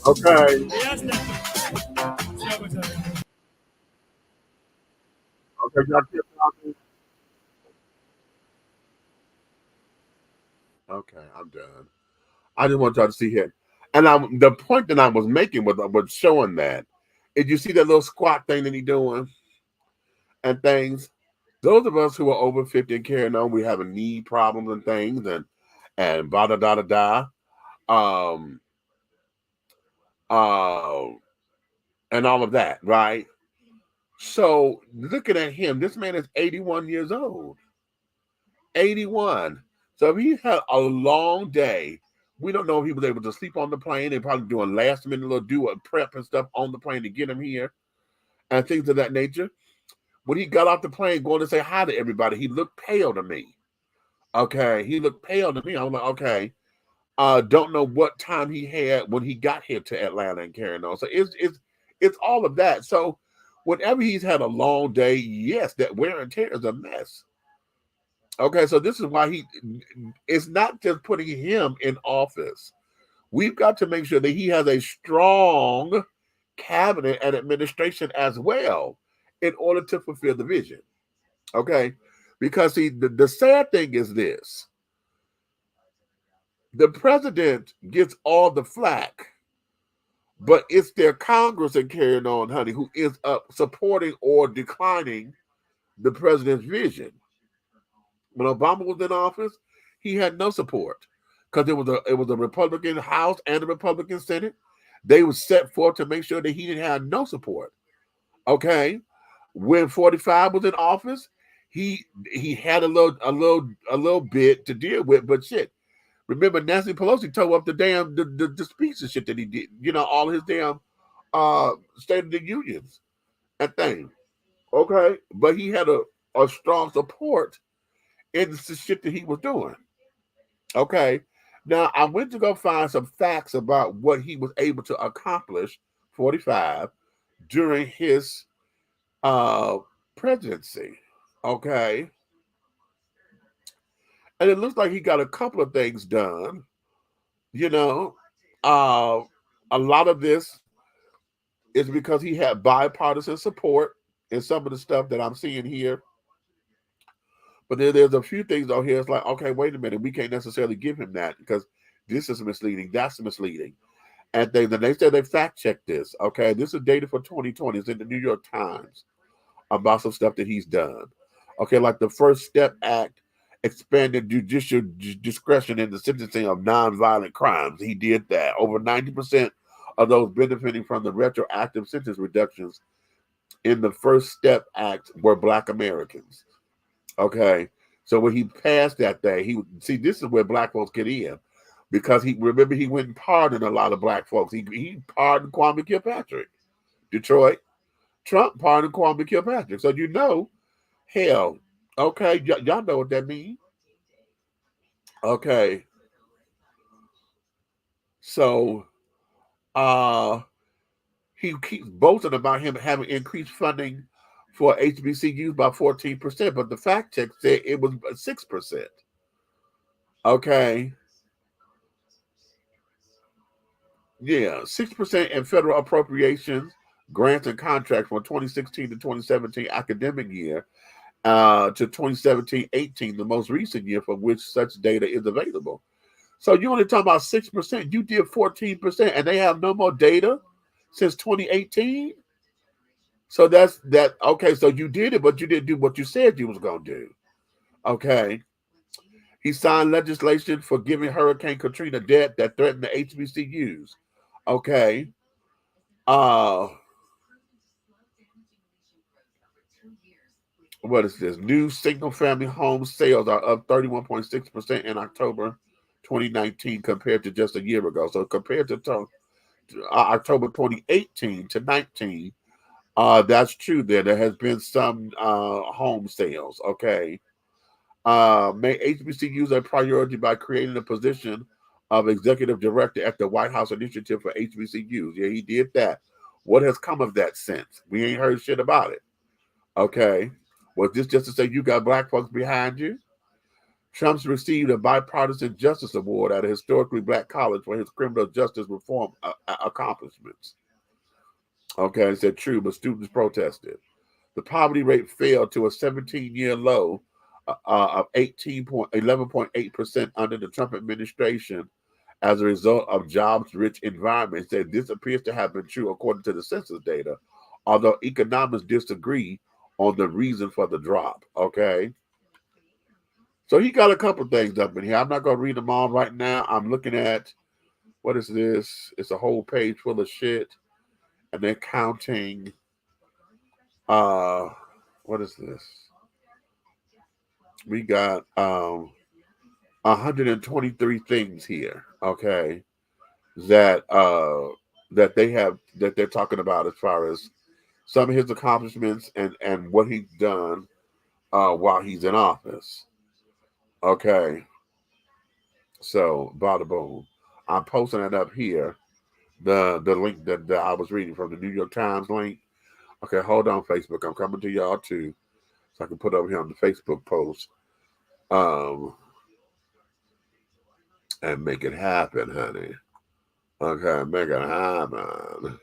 Okay. Okay, y'all keep talking. Okay, I'm done. I just want y'all to see here. And the point that I was making was showing that. Did you see that little squat thing that he doing and things? Those of us who are over 50 and carrying on, we having knee problems and things and blah da da da da. Um and all of that, right? So looking at him, this man is 81 years old. 81. So if he had a long day, we don't know if he was able to sleep on the plane. They're probably doing last minute little do a prep and stuff on the plane to get him here and things of that nature. When he got off the plane going to say hi to everybody, he looked pale to me. Okay. He looked pale to me. I was like, okay. Don't know what time he had when he got here to Atlanta and carrying on. So it's all of that. So whenever he's had a long day, yes, that wear and tear is a mess. Okay, so this is why it's not just putting him in office. We've got to make sure that he has a strong cabinet and administration as well in order to fulfill the vision. Okay, because see, the sad thing is this: the president gets all the flack, but it's their Congress and carrying on, honey, who is supporting or declining the president's vision. When Obama was in office, he had no support because it was a Republican House and a Republican Senate. They were set forth to make sure that he didn't have no support. Okay, when 45 was in office, he had a little bit to deal with, but shit. Remember, Nancy Pelosi tore up the damn the speech and shit that he did. You know, all his damn State of the Unions and thing. Okay, but he had a strong support in the shit that he was doing. Okay. Now I went to go find some facts about what he was able to accomplish, 45, during his presidency. Okay. And it looks like he got a couple of things done. You know, a lot of this is because he had bipartisan support in some of the stuff that I'm seeing here. But there's a few things out here. It's like, okay, wait a minute. We can't necessarily give him that because this is misleading. That's misleading. And they said they fact checked this. Okay, this is data for 2020. It's in the New York Times about some stuff that he's done. Okay, like the First Step Act expanded judicial discretion in the sentencing of nonviolent crimes. He did that. Over 90% of those benefiting from the retroactive sentence reductions in the First Step Act were Black Americans. Okay, so when he passed that thing, this is where Black folks get in, because he went and pardoned a lot of Black folks. He pardoned Kwame Kilpatrick, Detroit. Trump pardoned Kwame Kilpatrick. So hell, okay, y'all know what that means. Okay, so he keeps boasting about him having increased funding for HBCUs by 14%, but the fact check said it was 6%. Okay. Yeah, 6% in federal appropriations, grants, and contracts from 2016 to 2017 academic year to 2017-18, the most recent year for which such data is available. So you only talking about 6%. You did 14%, and they have no more data since 2018. So that's that. Okay, so you did it, but you didn't do what you said you was gonna do. Okay. He signed legislation for giving Hurricane Katrina debt that threatened the HBCUs. Okay. What is this? New single-family home sales are up 31.6% in October 2019 compared to just a year ago. So compared to October 2018 to 19, that's true. There has been some home sales. Okay. May HBCUs a priority by creating a position of executive director at the White House Initiative for HBCUs. Yeah, he did that. What has come of that since? We ain't heard shit about it. Okay. Was this just to say you got Black folks behind you? Trump's received a bipartisan justice award at a historically Black college for his criminal justice reform accomplishments. Okay, it said true, but students protested. The poverty rate fell to a 17-year low of 11.8% under the Trump administration as a result of jobs-rich environment. Said this appears to have been true according to the census data, although economists disagree on the reason for the drop. Okay. So he got a couple things up in here. I'm not going to read them all right now. I'm looking at, what is this? It's a whole page full of shit. And they're counting What is this? We got 123 things here, okay, that they have that they're talking about as far as some of his accomplishments and what he's done while he's in office. Okay, so bada boom. I'm posting it up here. The link that I was reading from the New York Times link. Okay, hold on, Facebook. I'm coming to y'all too, so I can put over here on the Facebook post. And make it happen, honey. Okay, make it happen.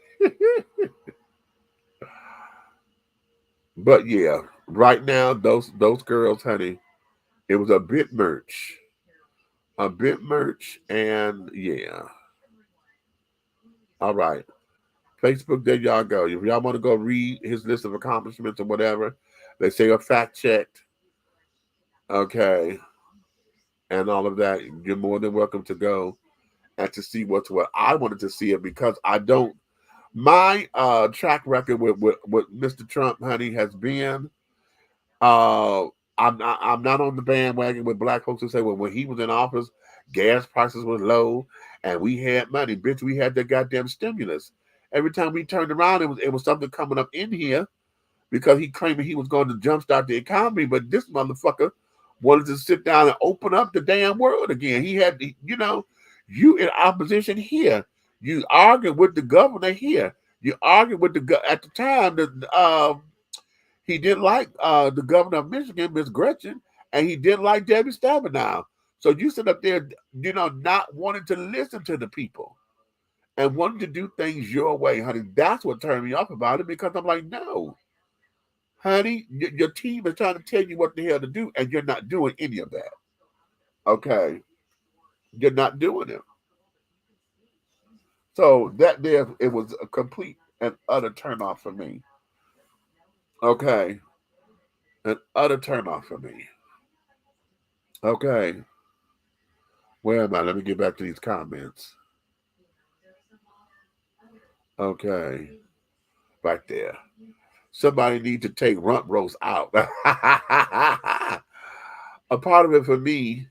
But yeah, right now those girls, honey, it was a bit merch, and yeah. All right, Facebook. There y'all go. If y'all want to go read his list of accomplishments or whatever, they say a fact checked. Okay, and all of that. You're more than welcome to go and to see what's what. I wanted to see it because I don't. My track record with Mr. Trump, honey, has been uh I'm not on the bandwagon with black folks who say, well, when he was in office, gas prices was low and we had money. Bitch, we had that goddamn stimulus. Every time we turned around, it was something coming up in here because he claimed he was going to jumpstart the economy, but this motherfucker wanted to sit down and open up the damn world again. He had, you in opposition here. You argued with the governor here. You argued with at the time that he didn't like the governor of Michigan, Miss Gretchen, and he didn't like Debbie Stabenow. So you sit up there, not wanting to listen to the people and wanting to do things your way, honey. That's what turned me off about it because I'm like, no. Honey, your team is trying to tell you what the hell to do, and you're not doing any of that. Okay, you're not doing it. So that there, it was a complete and utter turnoff for me. Okay, an utter turnoff for me. Okay, where am I? Let me get back to these comments. Okay, right there. Somebody need to take rump roast out. A part of it for me,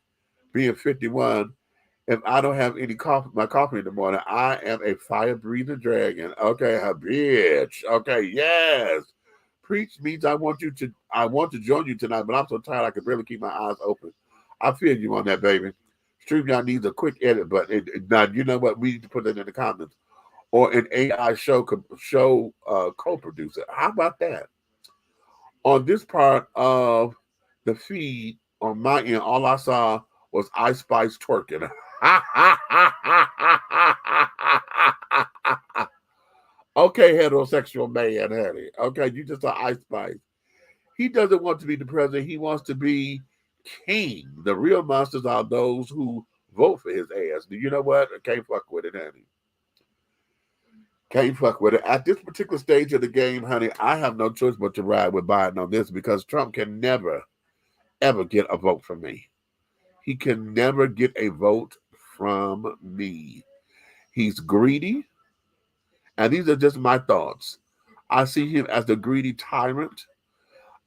being 51. If I don't have any coffee, my coffee in the morning, I am a fire breathing dragon. Okay, a bitch. Okay, yes. Preach means I want to join you tonight, but I'm so tired I can barely keep my eyes open. I feel you on that, baby. StreamYard needs a quick edit, but now you know what? We need to put that in the comments. Or an AI show co-producer. How about that? On this part of the feed on my end, all I saw was Ice Spice twerking. Okay, heterosexual man, honey. Okay, you just saw Ice Spice. He doesn't want to be the president. He wants to be king. The real monsters are those who vote for his ass. Do you know what? I can't fuck with it, honey. Can't fuck with it. At this particular stage of the game, honey, I have no choice but to ride with Biden on this because Trump can never, ever get a vote from me. He can never get a vote from me. He's greedy, and these are just my thoughts. I see him as the greedy tyrant.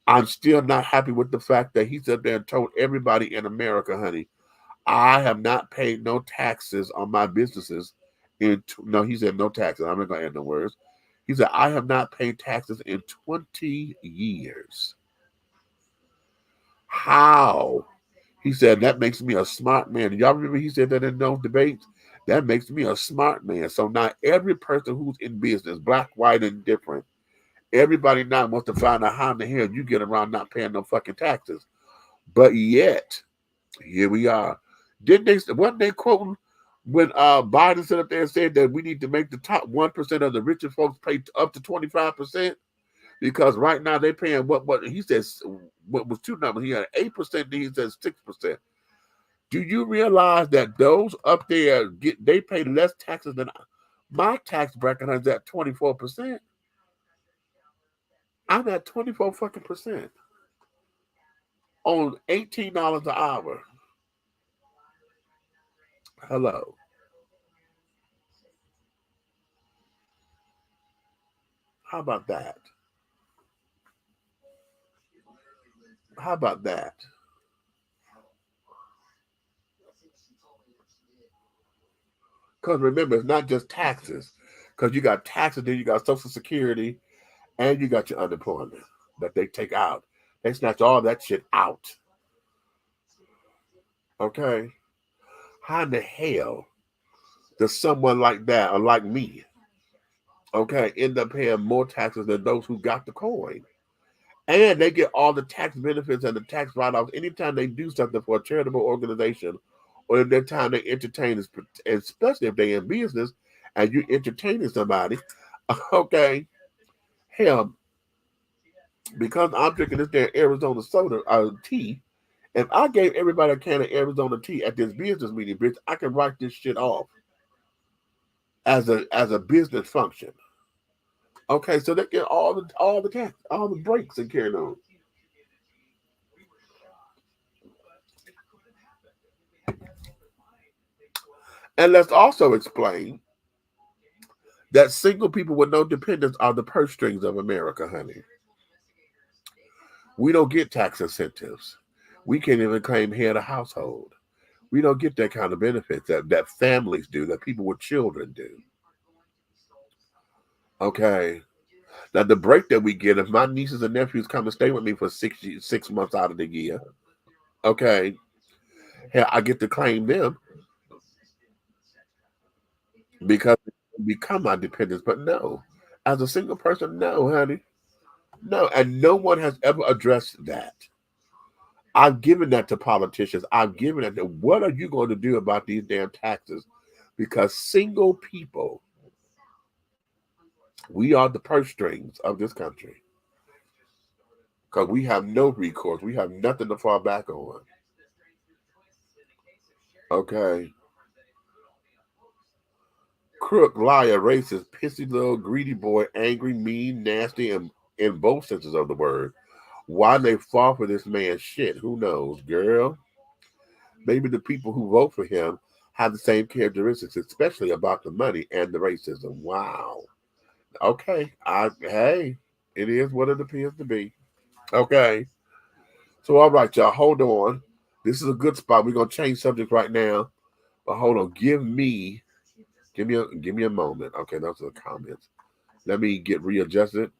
I'm still not happy with the fact that he sat there and told everybody in America, honey, I have not paid no taxes on my businesses. No, he said no taxes. I'm not going to add no words. He said, I have not paid taxes in 20 years. How? He said, that makes me a smart man. Y'all remember he said that in those debates? That makes me a smart man. So now every person who's in business, black, white, and different, everybody now wants to find out how in the hell you get around not paying no fucking taxes. But yet, here we are. Wasn't they quoting when Biden stood up there and said that we need to make the top 1% of the richest folks pay up to 25%? Because right now they're paying what he says, what was two numbers. He had 8%, then he says 6%. Do you realize that those up there they pay less taxes than my tax bracket is at 24%? I'm at 24 fucking percent on $18 an hour. Hello. How about that? How about that? Because remember, it's not just taxes. Because you got taxes, then you got Social Security, and you got your unemployment that they take out. They snatch all that shit out. Okay? How in the hell does someone like that, or like me, okay, end up paying more taxes than those who got the coin? And they get all the tax benefits and the tax write-offs anytime they do something for a charitable organization, or in their time they entertain, especially if they're in business and you're entertaining somebody. Okay, hell, because I'm drinking this damn Arizona soda tea, if I gave everybody a can of Arizona tea at this business meeting, bitch, I can write this shit off as a business function. Okay, so they get all the breaks and carrying on. And let's also explain that single people with no dependents are the purse strings of America, honey. We don't get tax incentives. We can't even claim head of household. We don't get that kind of benefits that families do, that people with children do. Okay. Now the break that we get, if my nieces and nephews come and stay with me for 6 months out of the year, okay, hell, I get to claim them because they become my dependents. But no, as a single person, no, honey. No, and no one has ever addressed that. I've given that to politicians. I've given it to what are you going to do about these damn taxes? Because single people, we are the purse strings of this country. Because we have no recourse. We have nothing to fall back on. Okay. Crook, liar, racist, pissy little greedy boy, angry, mean, nasty, and in both senses of the word. Why they fall for this man's shit? Who knows, girl? Maybe the people who vote for him have the same characteristics, especially about the money and the racism. Wow. Okay. Hey, it is what it appears to be. Okay. So all right, y'all, hold on. This is a good spot. We're gonna change subject right now. But hold on. Give me a moment. Okay, those are the comments. Let me get readjusted.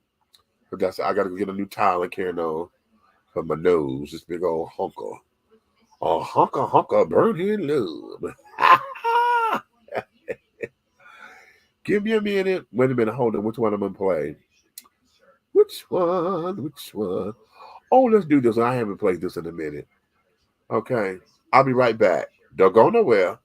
Because I gotta go get a new towel and carry on for my nose. This big old hunker. A hunker burning lube. Give me a minute. Wait a minute. Hold on. Which one I'm going to play? Which one? Oh, let's do this. I haven't played this in a minute. Okay. I'll be right back. Don't go nowhere.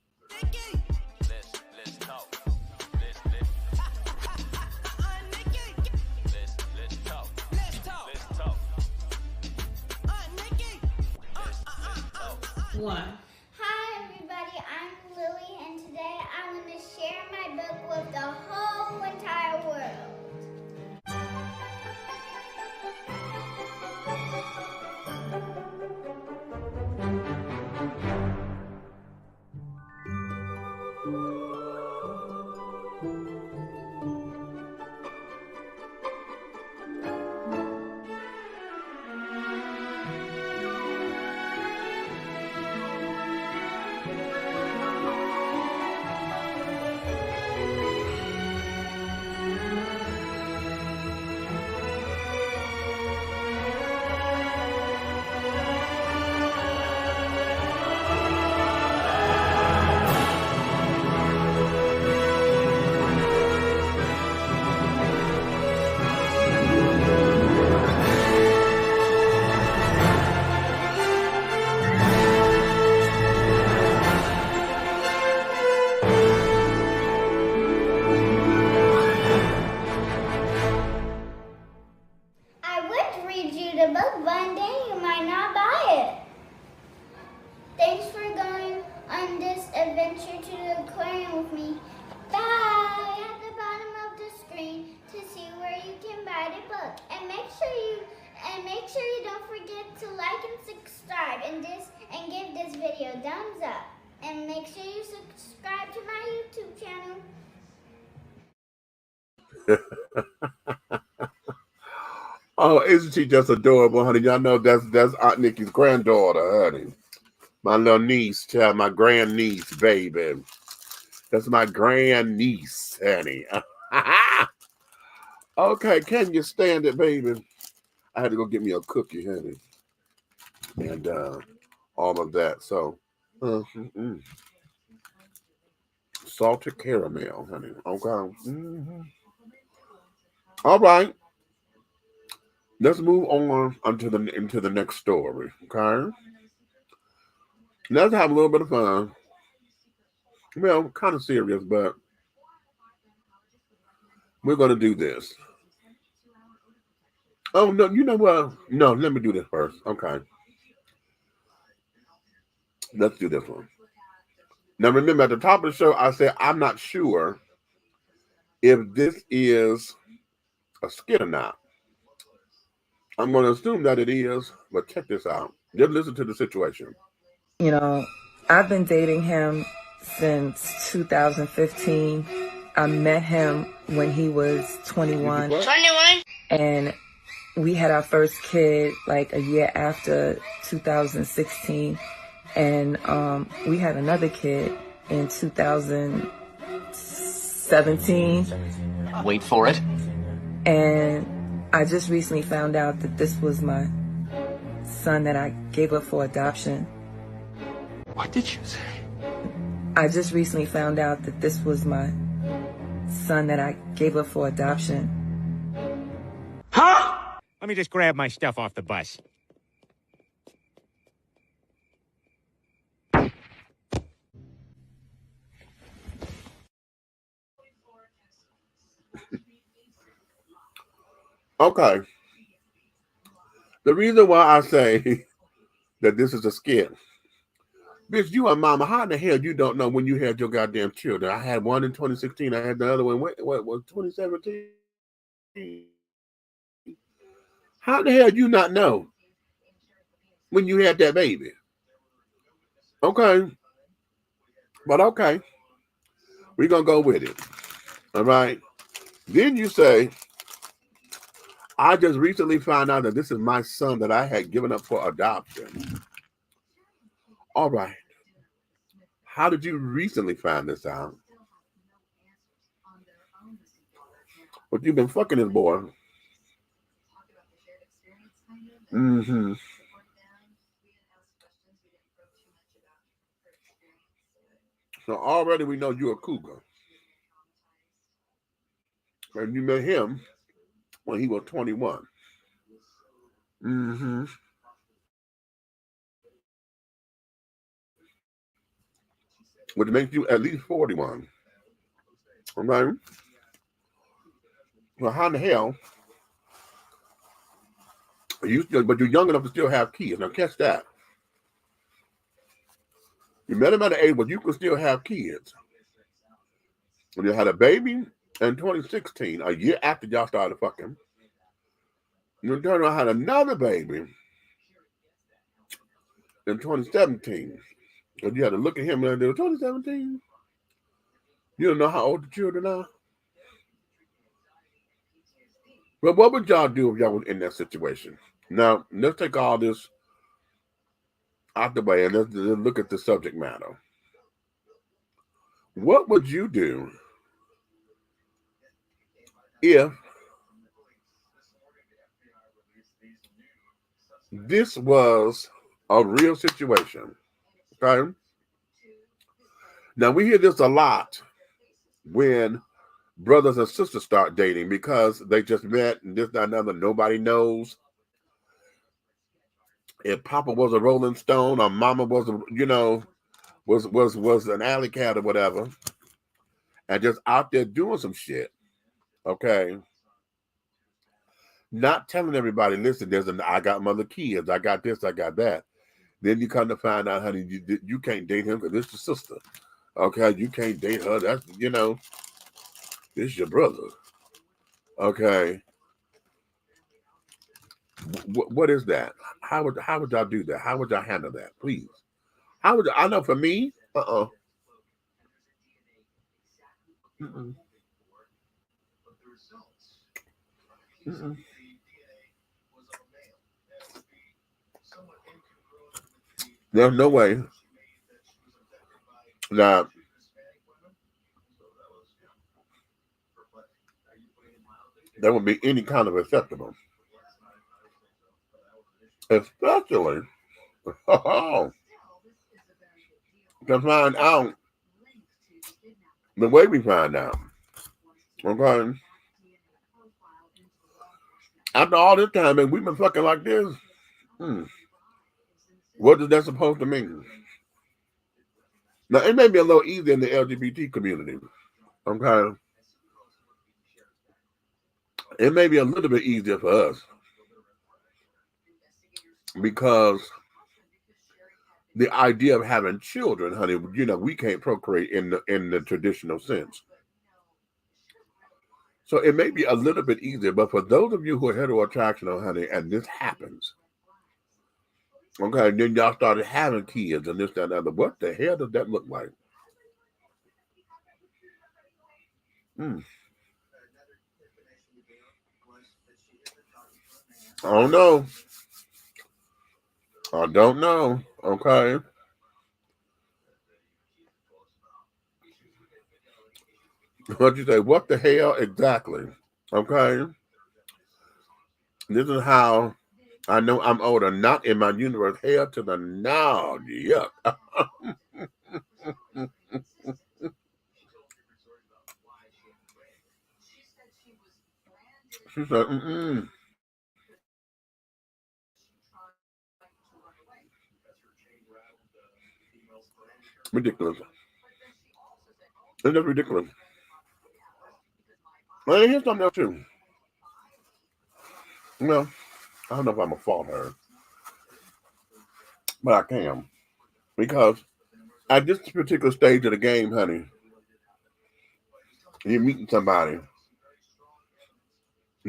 Hi everybody, I'm Lily, and today I want to share my book with the whole entire world. Thumbs up and make sure you subscribe to my YouTube channel. Oh, isn't she just adorable, honey? Y'all know that's Aunt Nikki's granddaughter, honey. My little niece, child, my grandniece, baby. That's my grandniece, honey. Okay, can you stand it, baby? I had to go get me a cookie, honey, and all of that. So, salted caramel, honey. Okay. All right. Let's move on into the next story. Okay. Let's have a little bit of fun. Well, kind of serious, but we're gonna do this. Oh no, you know what? No, let me do this first. Okay. Let's do this one. Now remember at the top of the show, I said I'm not sure if this is a skit or not. I'm going to assume that it is, but check this out. Just listen to the situation. You know, I've been dating him since 2015. I met him when he was 21. 21. And we had our first kid like a year after 2016. And we had another kid in 2017. Wait for it. And I just recently found out that this was my son that I gave up for adoption. What did you say? I just recently found out that this was my son that I gave up for adoption. Huh? Let me just grab my stuff off the bus. Okay. The reason why I say that this is a skit, bitch, you and mama, how in the hell you don't know when you had your goddamn children? I had one in 2016. I had the other one, what was 2017? How the hell you not know when you had that baby? Okay. But okay. We're going to go with it. All right. Then you say, I just recently found out that this is my son that I had given up for adoption. All right. How did you recently find this out? But you've been fucking this boy. Mm-hmm. So already we know you're a cougar. And you met him when he was 21. Mm-hmm. Which makes you at least 41. Okay? Well, how in the hell are you still, but you're young enough to still have kids. Now catch that. You met him at an age where you could still have kids. When you had a baby in 2016, a year after y'all started fucking, you turned around and had another baby in 2017. Because you had to look at him and they were 2017. You don't know how old the children are. But what would y'all do if y'all was in that situation? Now, let's take all this out the way and let's look at the subject matter. What would you do if this was a real situation? Okay. Now we hear this a lot when brothers and sisters start dating because they just met and this, that, and another. Nobody knows if Papa was a Rolling Stone or Mama was, was an alley cat or whatever, and just out there doing some shit. Okay. Not telling everybody, listen, I got mother kids, I got this, I got that. Then you come to find out, honey, you can't date him because it's your sister. Okay, you can't date her. That's, this is your brother. Okay. What is that? How would y'all do that? How would y'all handle that? Please. How would I know for me? Mm-mm. Mm-mm. There's no way that there would be any kind of acceptable, especially to find out the way we find out. Okay. After all this time, and we've been fucking like this, what is that supposed to mean? Now, it may be a little easier in the LGBT community. Okay. It may be a little bit easier for us because the idea of having children, honey, you know, we can't procreate in the traditional sense. So it may be a little bit easier, but for those of you who are heteroattractional, honey, and this happens, okay, then y'all started having kids and this, that, and the other. What the hell does that look like? I don't know. I don't know. Okay. What you say? What the hell exactly? Okay. This is how I know I'm older. Not in my universe. Hell to the no. Yuck. She said, ridiculous. It's just ridiculous. Well, here's something else too. Well, I don't know if I'm gonna fault her, but I can. Because at this particular stage of the game, honey, you're meeting somebody.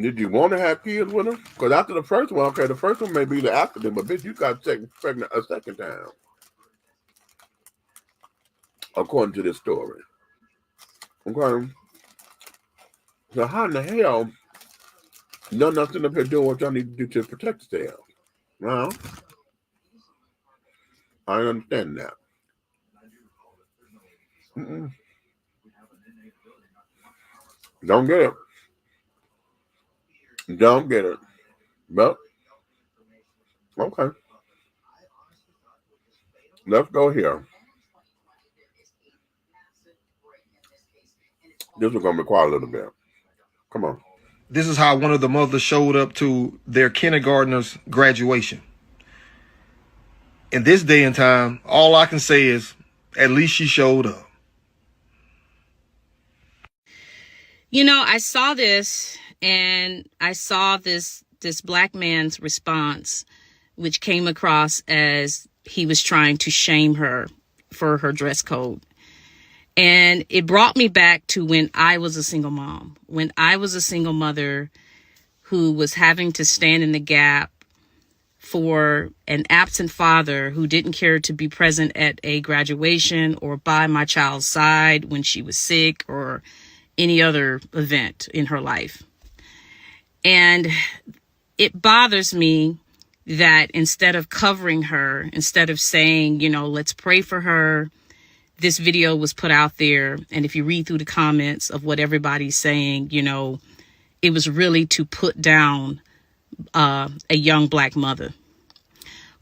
Did you want to have kids with them? Because after the first one, okay, the first one may be the accident, but bitch, you got pregnant a second time. According to this story. Okay. So how in the hell y'all not sitting up here doing what y'all need to do to protect yourself? Well, I understand that. Don't get it. Don't get it. But, okay. Let's go here. This is going to require a little bit. Come on. This is how one of the mothers showed up to their kindergartner's graduation. In this day and time, all I can say is, at least she showed up. You know, I saw this and I saw this black man's response, which came across as he was trying to shame her for her dress code. And it brought me back to when I was a single mom, when I was a single mother who was having to stand in the gap for an absent father who didn't care to be present at a graduation or by my child's side when she was sick or any other event in her life. And it bothers me that instead of covering her, instead of saying, you know, let's pray for her, this video was put out there. And if you read through the comments of what everybody's saying, you know, it was really to put down a young black mother.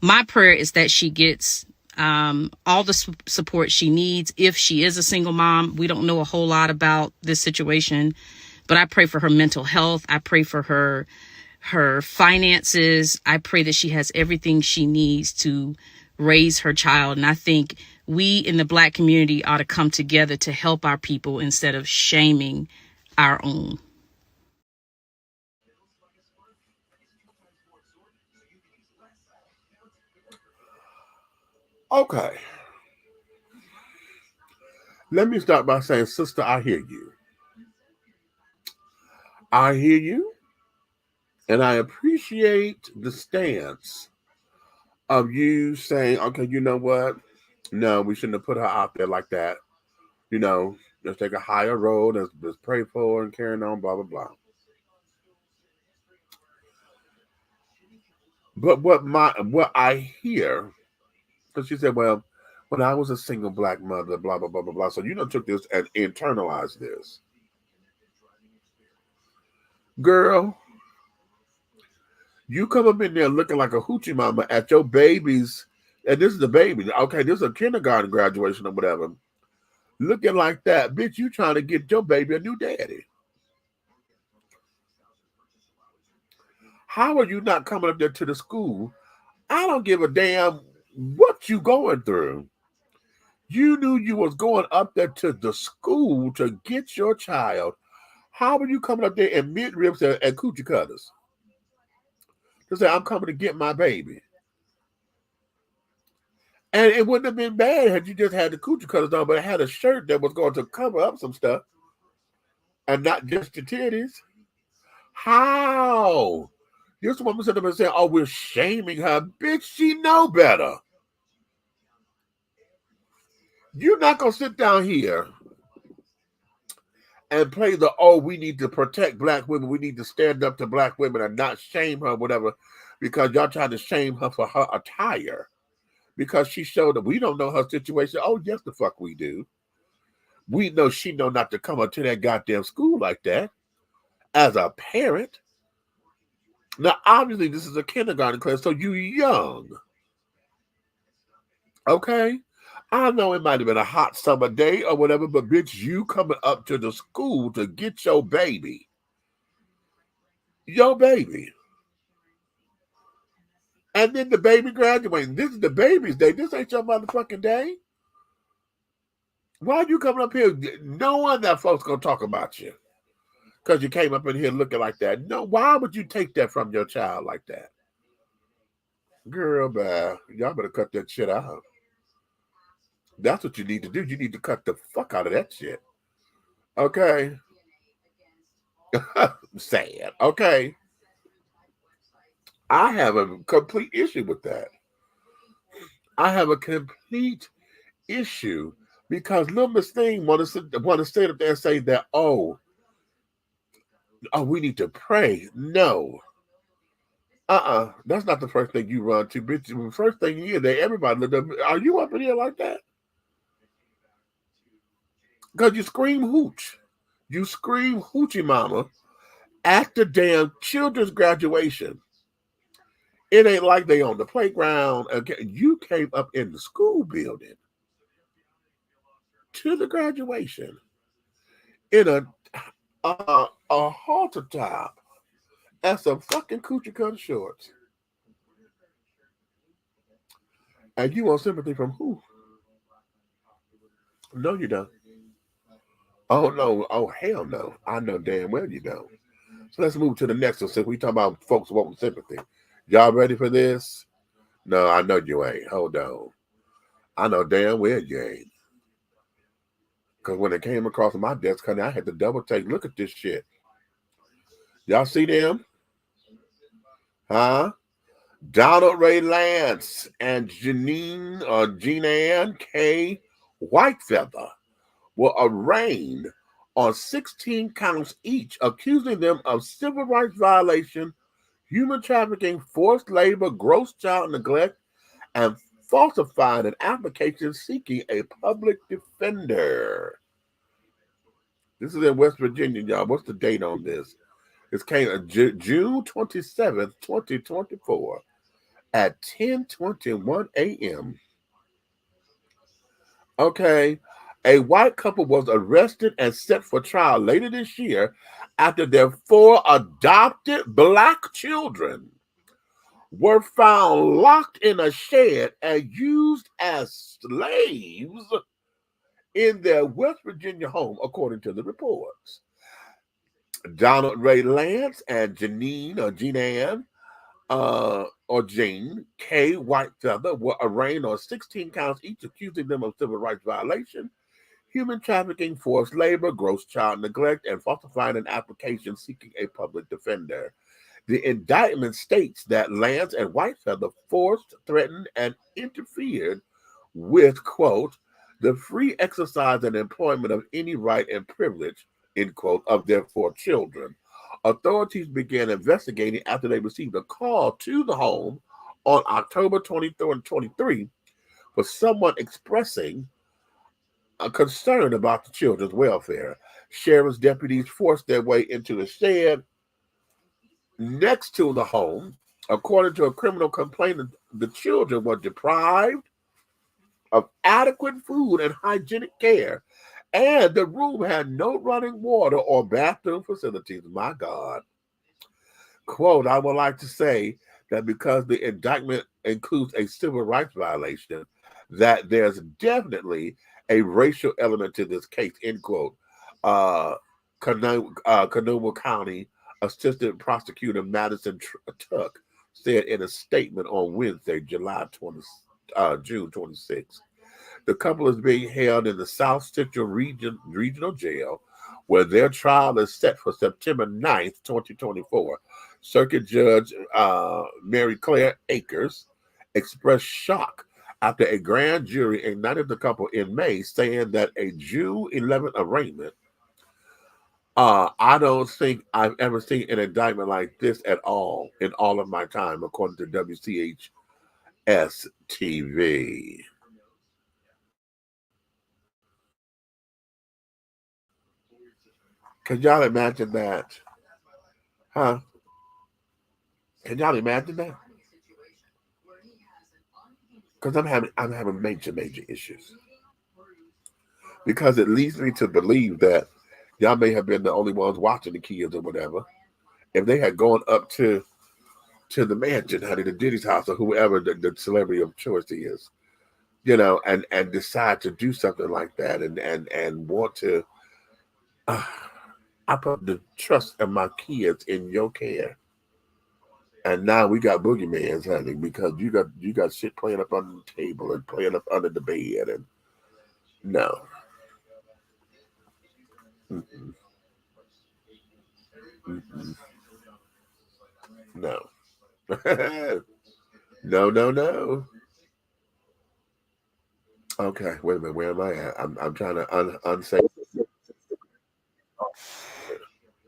My prayer is that she gets all the support she needs. If she is a single mom, we don't know a whole lot about this situation, but I pray for her mental health. I pray for her finances. I pray that she has everything she needs to raise her child. And I think we in the black community ought to come together to help our people instead of shaming our own. Okay. Let me start by saying, sister, I hear you. I hear you. And I appreciate the stance of you saying, okay, you know what? No, we shouldn't have put her out there like that. You know, let's take a higher road. Let's pray for her and carrying on, blah, blah, blah. But what I hear Because she said, well, when I was a single black mother, blah, blah, blah, blah, blah. So you done took this and internalized this. Girl, you come up in there looking like a hoochie mama at your baby's, and this is the baby. Okay, this is a kindergarten graduation or whatever. Looking like that, bitch, you trying to get your baby a new daddy. How are you not coming up there to the school? I don't give a damn what you going through. You knew you was going up there to the school to get your child. How are you coming up there in mid-ribs and coochie cutters? To say, I'm coming to get my baby. And it wouldn't have been bad had you just had the coochie cutters on, but it had a shirt that was going to cover up some stuff and not just the titties. How? This woman said to me and said, oh, we're shaming her. Bitch, she know better. You're not going to sit down here and play the, oh, we need to protect black women. We need to stand up to black women and not shame her, whatever, because y'all trying to shame her for her attire. Because she showed that we don't know her situation. Oh, yes, the fuck we do. We know she know not to come up to that goddamn school like that as a parent. Now, obviously, this is a kindergarten class, so you young. Okay? I know it might have been a hot summer day or whatever, but bitch, you coming up to the school to get your baby. Your baby. And then the baby graduating. This is the baby's day. This ain't your motherfucking day. Why are you coming up here knowing that folks gonna talk about you? Because you came up in here looking like that. No, why would you take that from your child like that? Girl, man, y'all better cut that shit out. That's what you need to do. You need to cut the fuck out of that shit. Okay? Sad. Okay? I have a complete issue with that. I have a complete issue because little Miss Thing want to sit up there and say that, oh, we need to pray. No. That's not the first thing you run to, bitch. The first thing you hear that everybody, are you up in here like that? Because you scream hooch. You scream hoochie mama at the damn children's graduation. It ain't like they on the playground. Okay, you came up in the school building to the graduation in a halter top and some fucking coochie cutter shorts. And you want sympathy from who? No, you don't. Oh, no. Oh, hell no. I know damn well you don't. So let's move to the next one. Since we talking about folks wanting sympathy. Y'all ready for this? No, I know you ain't. Hold on. I know damn well you ain't. Because when it came across my desk, honey, I had to double take. Look at this shit. Y'all see them? Huh? Donald Ray Lance and Jean Ann K. Whitefeather were arraigned on 16 counts each, accusing them of civil rights violation, human trafficking, forced labor, gross child neglect, and falsifying an application seeking a public defender. This is in West Virginia, y'all. What's the date on this? It came June 27th, 2024 at 10:21 a.m. Okay. A white couple was arrested and set for trial later this year after their 4 adopted black children were found locked in a shed and used as slaves in their West Virginia home, according to the reports. Donald Ray Lance and Jean K. Whitefeather were arraigned on 16 counts each, accusing them of civil rights violation, human trafficking, forced labor, gross child neglect, and falsifying an application seeking a public defender. The indictment states that Lance and Whitefeather forced, threatened, and interfered with, quote, the free exercise and employment of any right and privilege, end quote, of their 4 children. Authorities began investigating after they received a call to the home on October 23rd and 23, for someone expressing a concern about the children's welfare. Sheriff's deputies forced their way into the shed next to the home. According to a criminal complaint, the children were deprived of adequate food and hygienic care, and the room had no running water or bathroom facilities. My God. Quote, I would like to say that because the indictment includes a civil rights violation, that there's definitely a racial element to this case, end quote. Canoma County Assistant Prosecutor Madison Tuck said in a statement on Wednesday, June 26th. The couple is being held in the South Central Regional Jail, where their trial is set for September 9th, 2024. Circuit Judge Mary Claire Akers expressed shock after a grand jury indicted the couple in May, saying that a June 11th arraignment. I don't think I've ever seen an indictment like this at all in all of my time, according to WCHS TV. Can y'all imagine that? Huh? Can y'all imagine that? Because I'm having major issues. Because it leads me to believe that y'all may have been the only ones watching the kids or whatever. If they had gone up to the mansion, honey, the Diddy's house, or whoever the celebrity of choice is, you know, and decide to do something like that and want to, I put the trust of my kids in your care. And now we got boogeymans, honey, because you got shit playing up on the table and playing up under the bed, and no. Mm-mm. Mm-mm. No. No. Okay, wait a minute. Where am I at? I'm trying to unsay.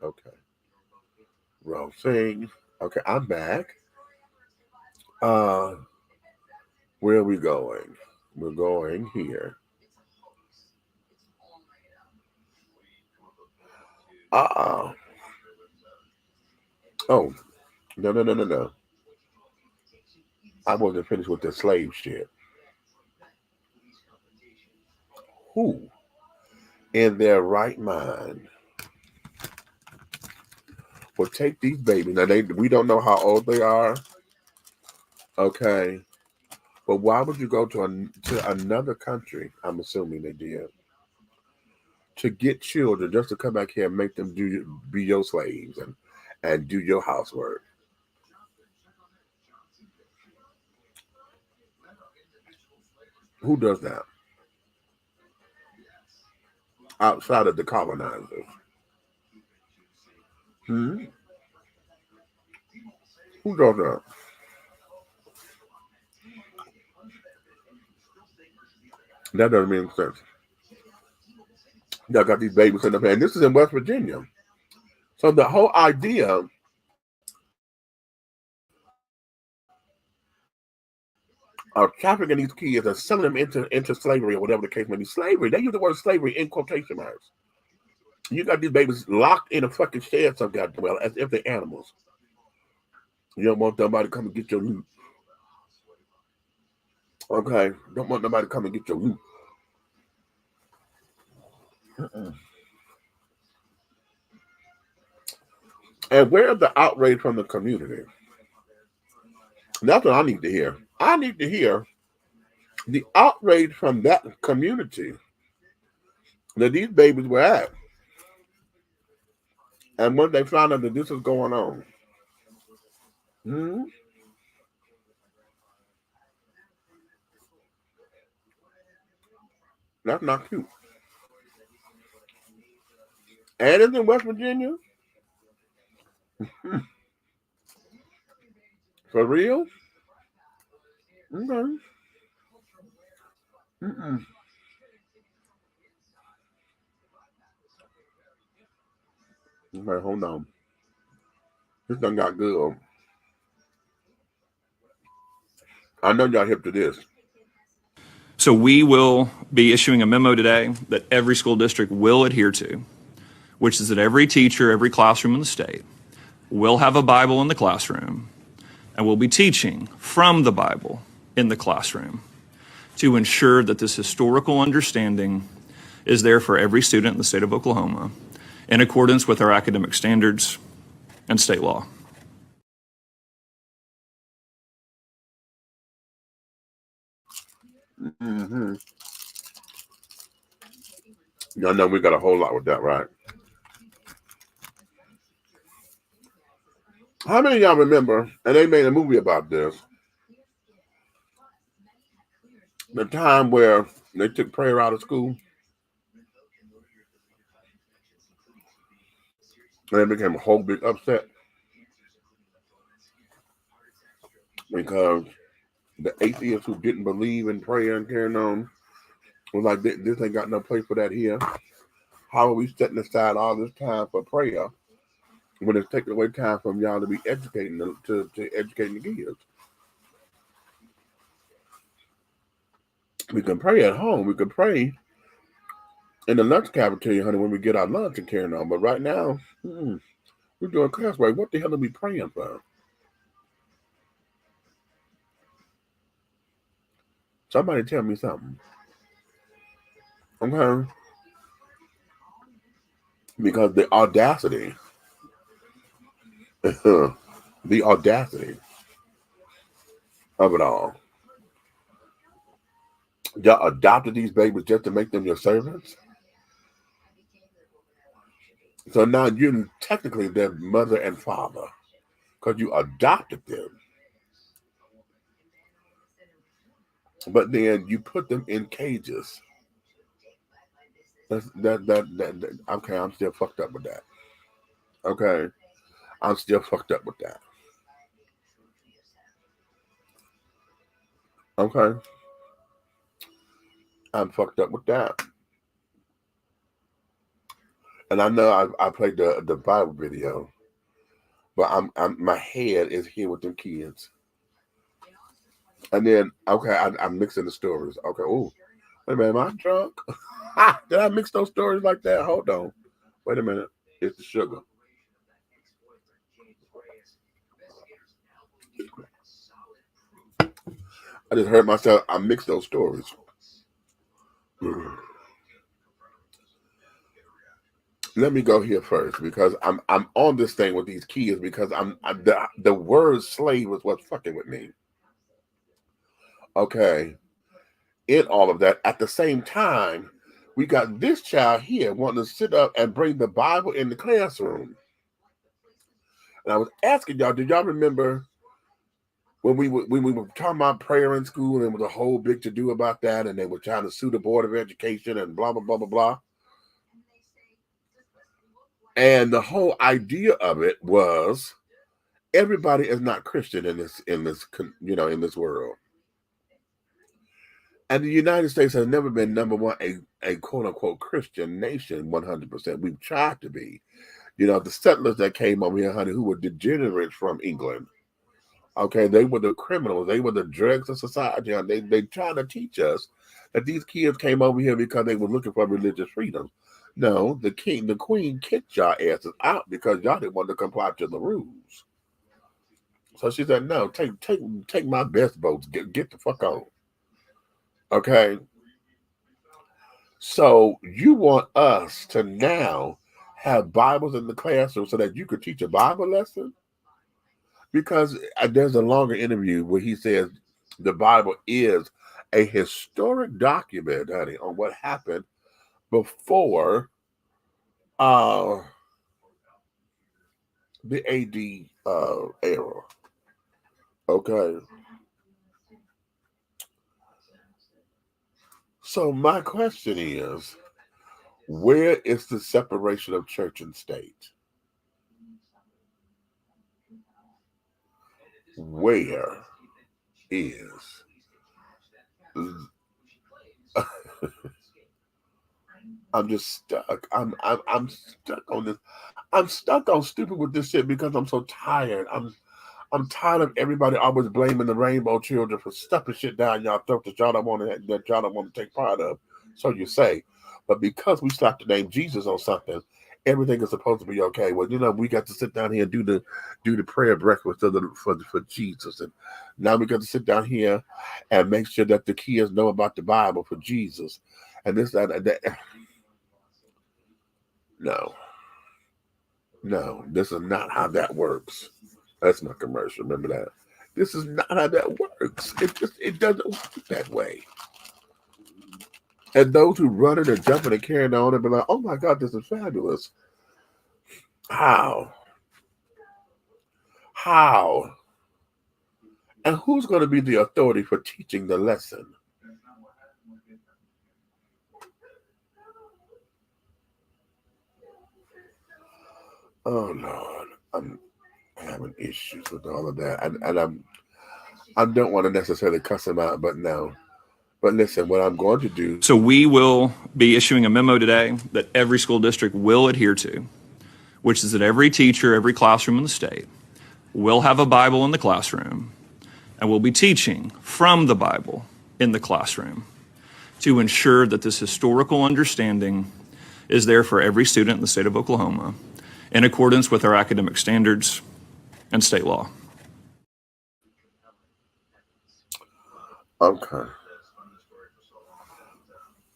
Okay. Wrong thing. Okay, I'm back. Where are we going? We're going here. Oh, no. I wasn't finished with the slave shit. Who in their right mind will take these babies? Now we don't know how old they are. Okay. But why would you go to another country? I'm assuming they did, to get children just to come back here and make them be your slaves and do your housework. Who does that outside of the colonizers? Hmm? Who does that? That doesn't make sense. Y'all got these babies in the pan. This is in West Virginia. So the whole idea of trafficking these kids and selling them into slavery or whatever the case may be. Slavery, they use the word slavery in quotation marks. You got these babies locked in a fucking shed some goddamn well, as if they're animals. You don't want somebody to come and get your loot. Okay? Don't want nobody to come and get your loot. And where's the outrage from the community? That's what I need to hear. I need to hear the outrage from that community that these babies were at. And when they found out that this was going on. That's not cute. And it's in West Virginia? For real? Okay. Mm-mm. Okay, hold on. This done got good. I know y'all hip to this. So we will be issuing a memo today that every school district will adhere to, which is that every teacher, every classroom in the state will have a Bible in the classroom and will be teaching from the Bible in the classroom to ensure that this historical understanding is there for every student in the state of Oklahoma in accordance with our academic standards and state law. Mm-hmm. Y'all know we got a whole lot with that, right? How many of y'all remember, and they made a movie about this, the time where they took prayer out of school? And it became a whole big upset because the atheists who didn't believe in prayer and carrying on was like, this ain't got no place for that here. How are we setting aside all this time for prayer when it's taking away time from y'all to be educating to educating the kids? We can pray at home. We can pray in the lunch cafeteria, honey, when we get our lunch and carrying on. But right now, we're doing classwork. What the hell are we praying for? Somebody tell me something. Okay? Because the audacity, the audacity of it all. Y'all adopted these babies just to make them your servants? So now you're technically their mother and father because you adopted them. But then you put them in cages. Okay, I'm still fucked up with that. Okay, I'm still fucked up with that. Okay, I'm fucked up with that. And I know I played the Bible video, but I'm my head is here with them kids. And then okay, I'm mixing the stories. Okay, oh, wait a minute, am I drunk? Did I mix those stories like that? Hold on, wait a minute, it's the sugar. I just heard myself. I mixed those stories. Let me go here first because I'm on this thing with these kids because the word slave was what's fucking with me. Okay, in all of that, at the same time, we got this child here wanting to sit up and bring the Bible in the classroom. And I was asking y'all, did y'all remember when we were talking about prayer in school and there was a whole big to do about that, and they were trying to sue the Board of Education and blah blah blah blah blah. And the whole idea of it was everybody is not Christian in this world. And the United States has never been number one, a quote unquote Christian nation 100%. We've tried to be. The settlers that came over here, honey, who were degenerates from England. Okay, they were the criminals. They were the dregs of society. And they tried to teach us that these kids came over here because they were looking for religious freedom. No, the queen kicked y'all asses out because y'all didn't want to comply to the rules. So she said, "No, take my best boats. Get the fuck on." Okay. So you want us to now have Bibles in the classroom so that you could teach a Bible lesson? Because there's a longer interview where he says the Bible is a historic document, honey, on what happened before the AD era. Okay. So my question is, where is the separation of church and state? Where is I'm just stuck. I'm stuck on this. I'm stuck on stupid with this shit because I'm so tired. I'm tired of everybody always blaming the rainbow children for stuffing shit down y'all throat that y'all don't want to take part of. So you say, but because we slapped the name Jesus on something, everything is supposed to be okay. Well, we got to sit down here and do the prayer breakfast for Jesus, and now we got to sit down here and make sure that the kids know about the Bible for Jesus, and this that. No, this is not how that works. That's my commercial. Remember that. This is not how that works. It doesn't work that way. And those who run it and jumping and carrying on and be like, oh my God, this is fabulous. How? And who's going to be the authority for teaching the lesson? Oh Lord, I'm having issues with all of that, and I don't want to necessarily cuss him out, but no. But listen, what I'm going to do. So we will be issuing a memo today that every school district will adhere to, which is that every teacher, every classroom in the state will have a Bible in the classroom and will be teaching from the Bible in the classroom to ensure that this historical understanding is there for every student in the state of Oklahoma in accordance with our academic standards and state law. Okay.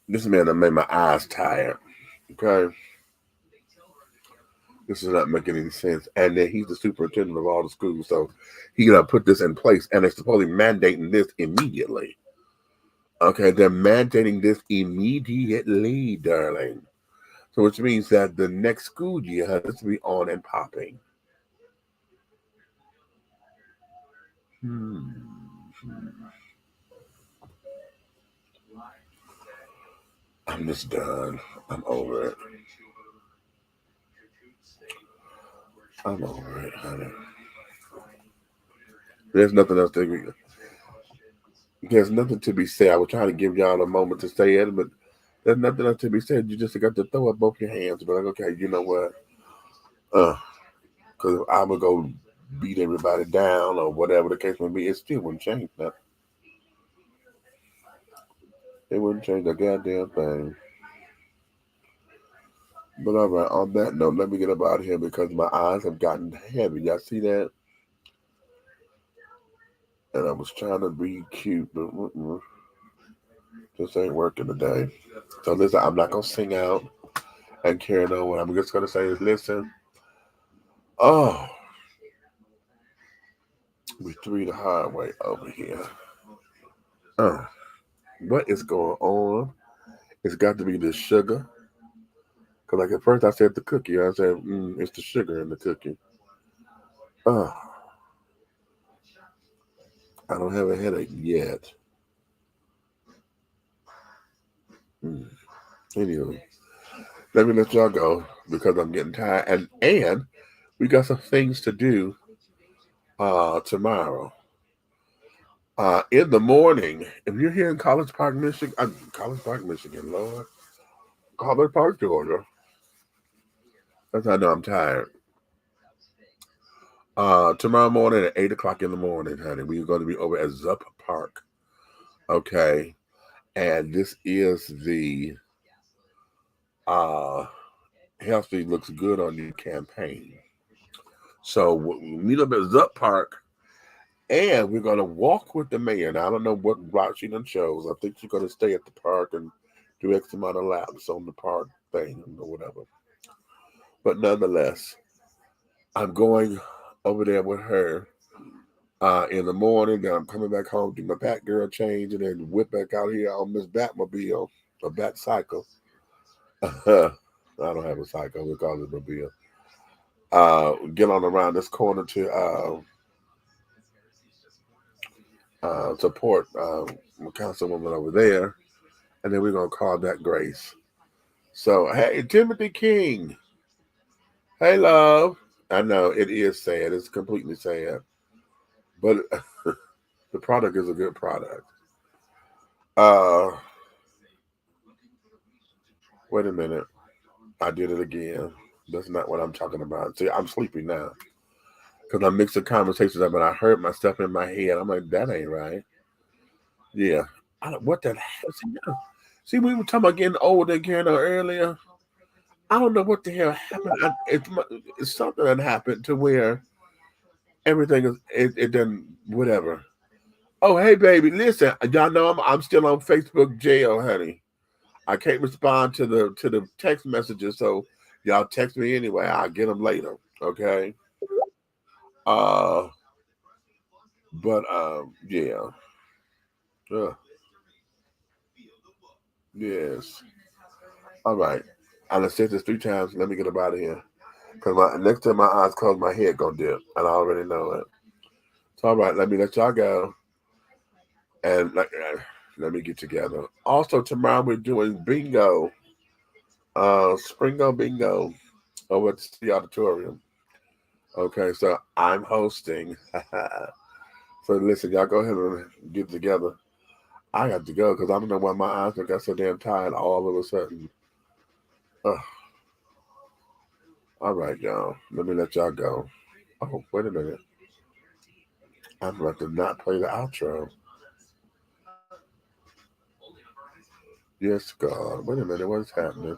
This man that made my eyes tired. Okay. This is not making any sense. And then he's the superintendent of all the schools. So he's going to put this in place. And they're supposedly mandating this immediately. Okay. They're mandating this immediately, darling. So which means that the next school year has to be on and popping. I'm just done. I'm over it. I'm over it, honey. There's nothing else there's nothing to be said. I was trying to give y'all a moment to say it, but there's nothing else to be said. You just got to throw up both your hands. But like, okay, you know what? Because I'm going to go beat everybody down or whatever the case may be, it still wouldn't change nothing. It wouldn't change a goddamn thing. But all right, on that note, let me get up out of here because my eyes have gotten heavy. Y'all see that? And I was trying to be cute, but this ain't working today. So listen, I'm not going to sing out and carry on. What I'm just going to say is, listen. Oh, we threw the hard way over here. What is going on? It's got to be the sugar. Because like at first I said the cookie. I said, it's the sugar in the cookie. I don't have a headache yet. Anyway, let me let y'all go because I'm getting tired. And we got some things to do tomorrow. In the morning, if you're here in College Park, Michigan, Lord. College Park, Georgia. That's how I know I'm tired. Tomorrow morning at 8 o'clock in the morning, honey, we're going to be over at Zup Park. Okay. And this is the Healthy Looks Good on You campaign. So we'll meet up at Zup Park and we're going to walk with the mayor. Now, I don't know what route she done chose. I think she's going to stay at the park and do X amount of laps on the park thing or whatever. But nonetheless, I'm going over there with her in the morning. Then I'm coming back home, do my Batgirl change, and then whip back out here on this Batmobile, a Bat Cycle. I don't have a cycle. We call it mobile. Get on around this corner to support Councilwoman over there, and then we're gonna call that Grace. So hey, Timothy King. Hey, love. I know it is sad. It's completely sad, but the product is a good product. Wait a minute. I did it again. That's not what I'm talking about. See, I'm sleepy now. because I mixed the conversations up and I heard myself in my head. I'm like, that ain't right. Yeah. What the hell? See, we were talking about getting old again earlier. I don't know what the hell happened. It's something that happened to where everything is it done whatever. Oh, hey baby, listen, y'all know I'm still on Facebook jail, honey. I can't respond to the text messages, so y'all text me anyway. I'll get them later. Okay. But yeah. Yes. All right. I done said this 3 times. Let me get up out of here. Because next time my eyes close, my head gonna dip. And I already know it. So all right, let me let y'all go. And let me get together. Also, tomorrow we're doing bingo. Springo bingo over at the City Auditorium. Okay, so I'm hosting. So listen, y'all go ahead and get together. I got to go because I don't know why my eyes got so damn tired all of a sudden. All right, y'all. Let me let y'all go. Oh, wait a minute. I'm about to not play the outro. Yes, God. Wait a minute. What's happening?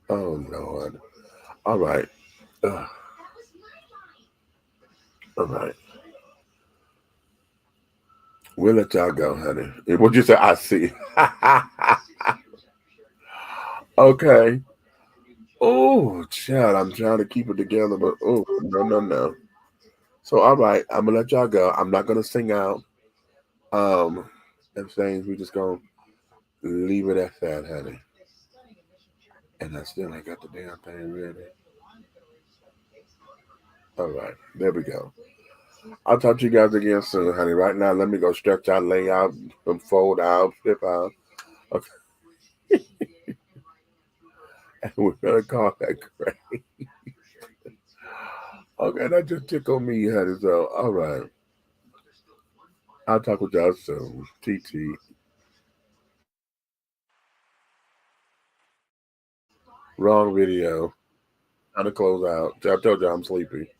Oh, Lord. All right. All right. We'll let y'all go, honey. What'd you say? I see. Okay. Oh, child, I'm trying to keep it together, but no. So, all right, I'm gonna let y'all go. I'm not gonna sing out. And things. We just gonna leave it at that, honey. And I still ain't got the damn thing ready. All right, there we go. I'll talk to you guys again soon, honey. Right now, let me go stretch out, lay out, and fold out, flip out. Okay. And we're gonna call that great. Okay, that just tickled me, honey. So, all right. I'll talk with y'all soon. TT. Wrong video. Trying to close out. I told you I'm sleepy.